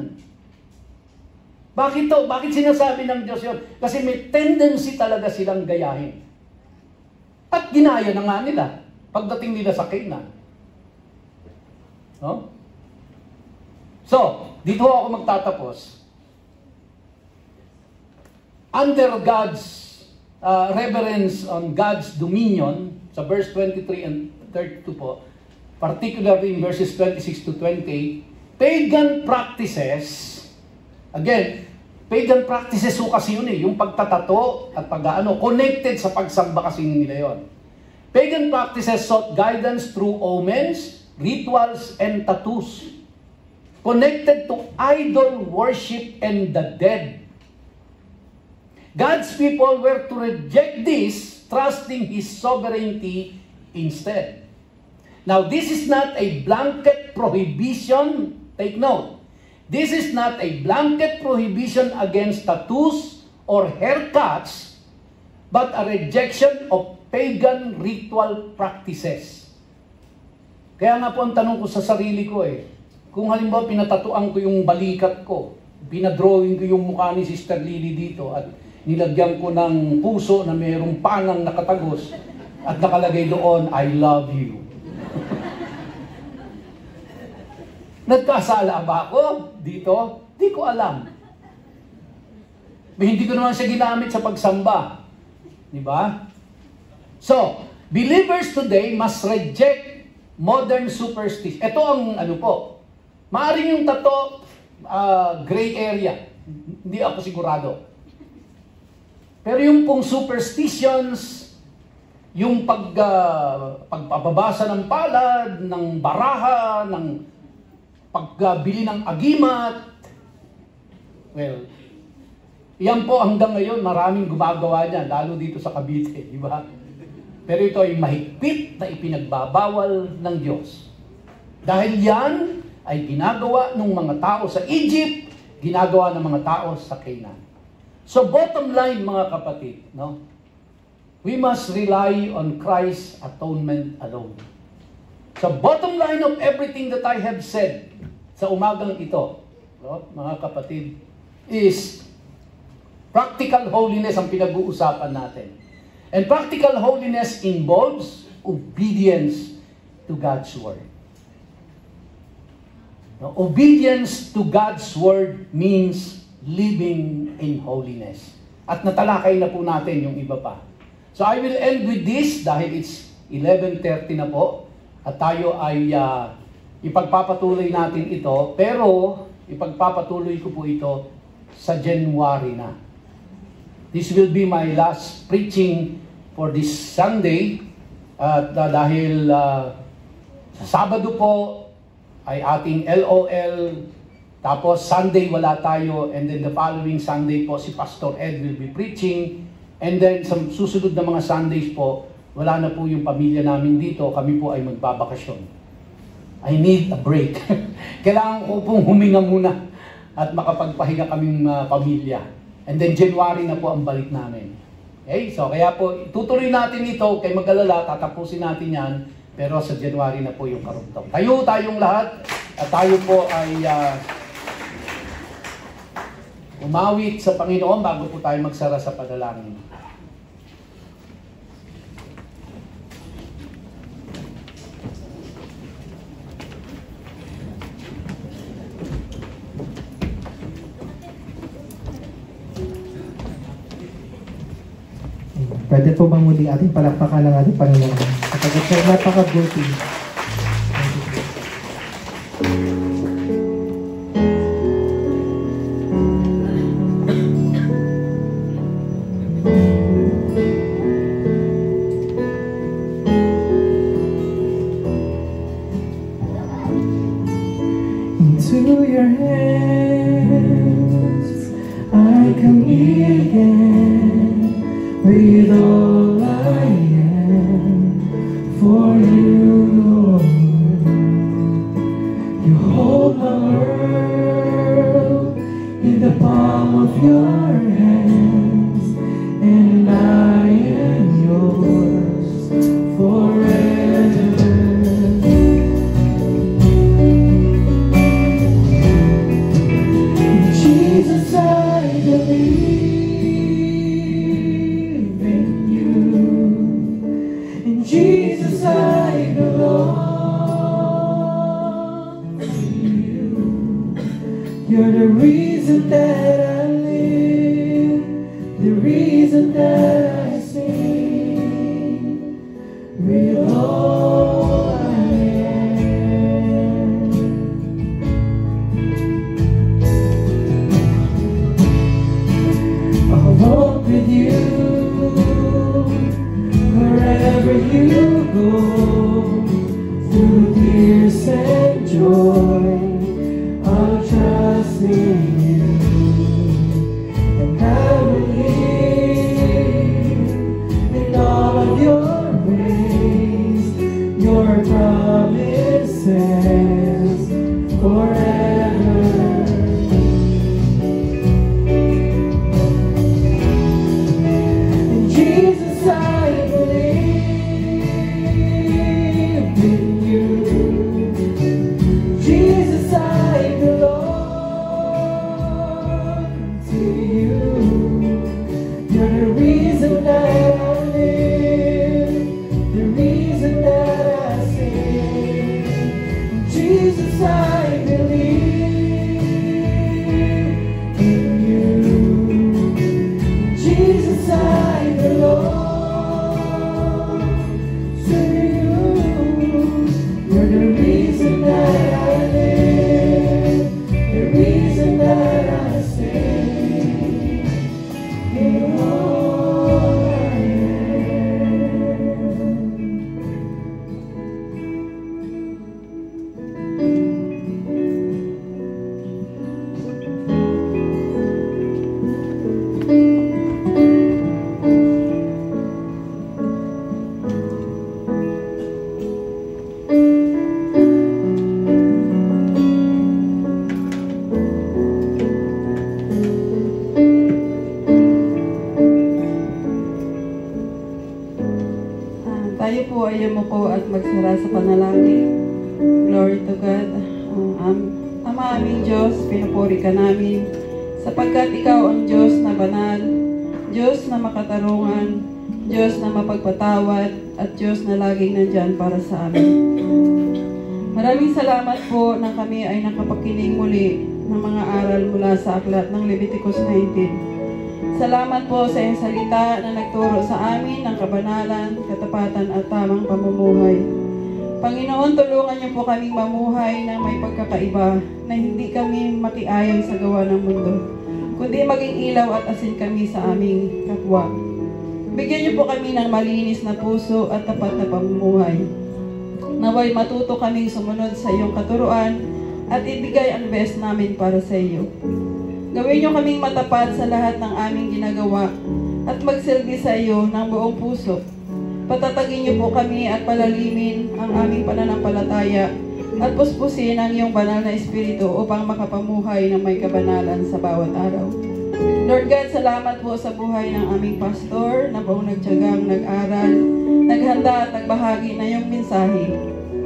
Bakit to? Bakit sinasabi ng Diyos yun? Kasi may tendency talaga silang gayahin. At ginaya na nga nila pagdating nila sa Canaan. No? So, dito ako magtatapos. Under God's reverence on God's dominion, sa verse 23 and 32 po, particularly in verses 26 to 28, pagan practices, again, pagan practices ho kasi yun eh, yung pagtatato at pag-ano, connected sa pagsamba kasi nila yun. Pagan practices sought guidance through omens, rituals, and tattoos, connected to idol worship and the dead. God's people were to reject this, trusting His sovereignty instead. Now, this is not a blanket prohibition. Take note. This is not a blanket prohibition against tattoos or haircuts, but a rejection of pagan ritual practices. Kaya nga po ang tanong ko sa sarili ko kung halimbawa pinatatuan ko yung balikat ko, pinadrawing ko yung mukha ni Sister Lily dito at nilagyan ko ng puso na mayroong pangang nakatagos at nakalagay doon, I love you. Nagkasala ba ako dito? Di ko alam. Hindi ko naman siya ginamit sa pagsamba. Di ba? So, believers today must reject modern superstition. Ito ang Maaring yung tato, gray area. Hindi ako sigurado. Pero yung pong superstitions, yung pagpapabasa ng palad, ng baraha, ng pagbili ng agimat, well, yan po hanggang ngayon, maraming gumagawa niyan, lalo dito sa Cavite, di ba? Pero ito ay mahigpit na ipinagbabawal ng Diyos. Dahil yan ay ginagawa ng mga tao sa Egypt, ginagawa ng mga tao sa Canaan. So bottom line mga kapatid, no? We must rely on Christ's atonement alone. So bottom line of everything that I have said sa umagang ito, no, mga kapatid, is practical holiness ang pinag-uusapan natin. And practical holiness involves obedience to God's Word. Now, obedience to God's Word means living in holiness. At natalakay na po natin yung iba pa. So I will end with this dahil it's 11:30 na po. At tayo ay ipagpapatuloy natin ito. Pero ipagpapatuloy ko po ito sa January na. This will be my last preaching for this Sunday. At dahil sa Sabado po ay ating LOL, tapos Sunday wala tayo, and then the following Sunday po si Pastor Ed will be preaching, and then sa susunod na mga Sundays po, wala na po yung pamilya namin dito, kami po ay magbabakasyon. I need a break. Kailangan ko pong huminga muna at makapagpahinga kaming pamilya. And then January na po ang balik namin. Okay? So kaya po, tutuloy natin ito, kay mag-alala, tatapusin natin yan, pero sa January na po yung karugtong. Tayong lahat, at tayo po ay umawit sa Panginoon bago po tayo magsara sa panalangin. Pwede po bang muli ating palakpakan ng ating Panginoon? Kapagod siya napakabuti. Into your hands I commit again, with all I am for you, Lord. You hold my world in the palm of your hands, and I am yours forever. In Jesus I believe. Jesus, I belong to you. You're the reason that I live, the reason that I sing, with all I am. I'll walk with you wherever you go, through tears and joy, I'll trust in you, and I will live in all of your ways, your promises forever. In Jesus I believe in you. Jesus, I belong to you. You're the reason that I live, the reason that I sing. Jesus, I believe in you. Jesus, I belong to you. You're the reason that I live. Tayo po ay yumuko at magsara sa panalangin. Glory to God. Ama aming Diyos, pinupuri ka namin sapagkat Ikaw ang Diyos na banal, Diyos na makatarungan, Diyos na mapagpatawad, at Diyos na laging nandyan para sa amin. Maraming salamat po na kami ay nakapakinig muli ng mga aral mula sa aklat ng Leviticus 19. Salamat po sa iyong salita na nagturo sa amin ng kabanalan, katapatan at tamang pamumuhay. Panginoon, tulungan niyo po kaming mamuhay na may pagkakaiba, na hindi kami makiayon sa gawa ng mundo, kundi maging ilaw at asin kami sa aming kapwa. Bigyan niyo po kami ng malinis na puso at tapat na pamumuhay. Naway matuto kaming sumunod sa iyong katuruan at ibigay ang best namin para sa iyo. Gawin niyo kaming matapat sa lahat ng aming ginagawa at magsilbi sa iyo ng buong puso. Patatagin niyo po kami at palalimin ang aming pananampalataya at puspusin ang iyong banal na espiritu upang makapamuhay ng may kabanalan sa bawat araw. Lord God, salamat po sa buhay ng aming pastor na buong nagtiyagang nag-aral, naghanda at nagbahagi na iyong mensahe.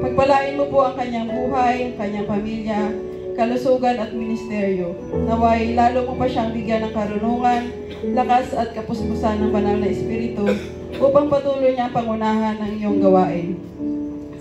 Pagpalain mo po ang kanyang buhay, ang kanyang pamilya, kalusugan at ministeryo. Naway, lalo mo pa siyang bigyan ng karunungan, lakas at kapuspusan ng banal na espiritu upang patuloy niya ang pangunahan ng iyong gawain.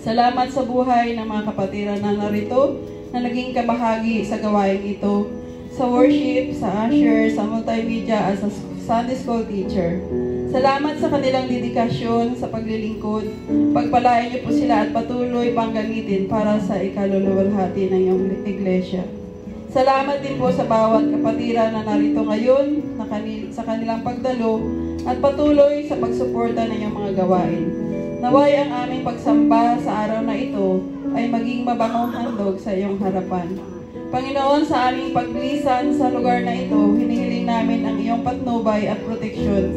Salamat sa buhay ng mga kapatiran na narito na naging kabahagi sa gawain ito, sa worship, sa usher, sa multimedia at sa Sunday school teacher. Salamat sa kanilang dedikasyon sa paglilingkod. Pagpalain niyo po sila at patuloy pang gamitin para sa ikaluluwalhati ng iyong iglesia. Salamat din po sa bawat kapatiran na narito ngayon sa kanilang pagdalo at patuloy sa pagsuporta ng iyong mga gawain. Naway ang aming pagsamba sa araw na ito ay maging mabangong handog sa iyong harapan. Panginoon, sa aming paglisan sa lugar na ito, hinihiling namin ang iyong patnubay at proteksyon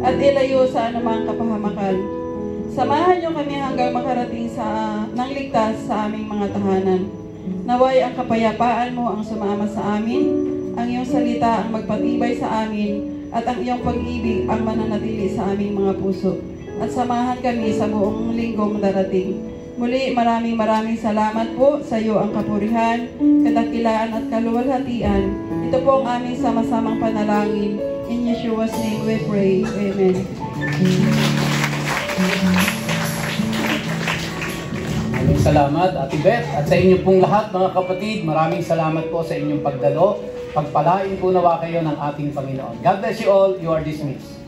at ilayo sa anumang kapahamakan. Samahan niyo kami hanggang makarating ng ligtas sa aming mga tahanan. Naway ang kapayapaan mo ang sumama sa amin, ang iyong salita ang magpatibay sa amin, at ang iyong pag-ibig ang mananatili sa aming mga puso. At samahan kami sa buong linggong darating. Muli, maraming salamat po sa iyo ang kapurihan, kadakilaan at kaluwalhatian. Ito po ang aming sama-samang panalangin. In Yeshua's name we pray. Amen. Maraming salamat, Ate Beth. At sa inyo pong lahat, mga kapatid, maraming salamat po sa inyong pagdalo. Pagpalain po nawa kayo ng ating Panginoon. God bless you all. You are dismissed.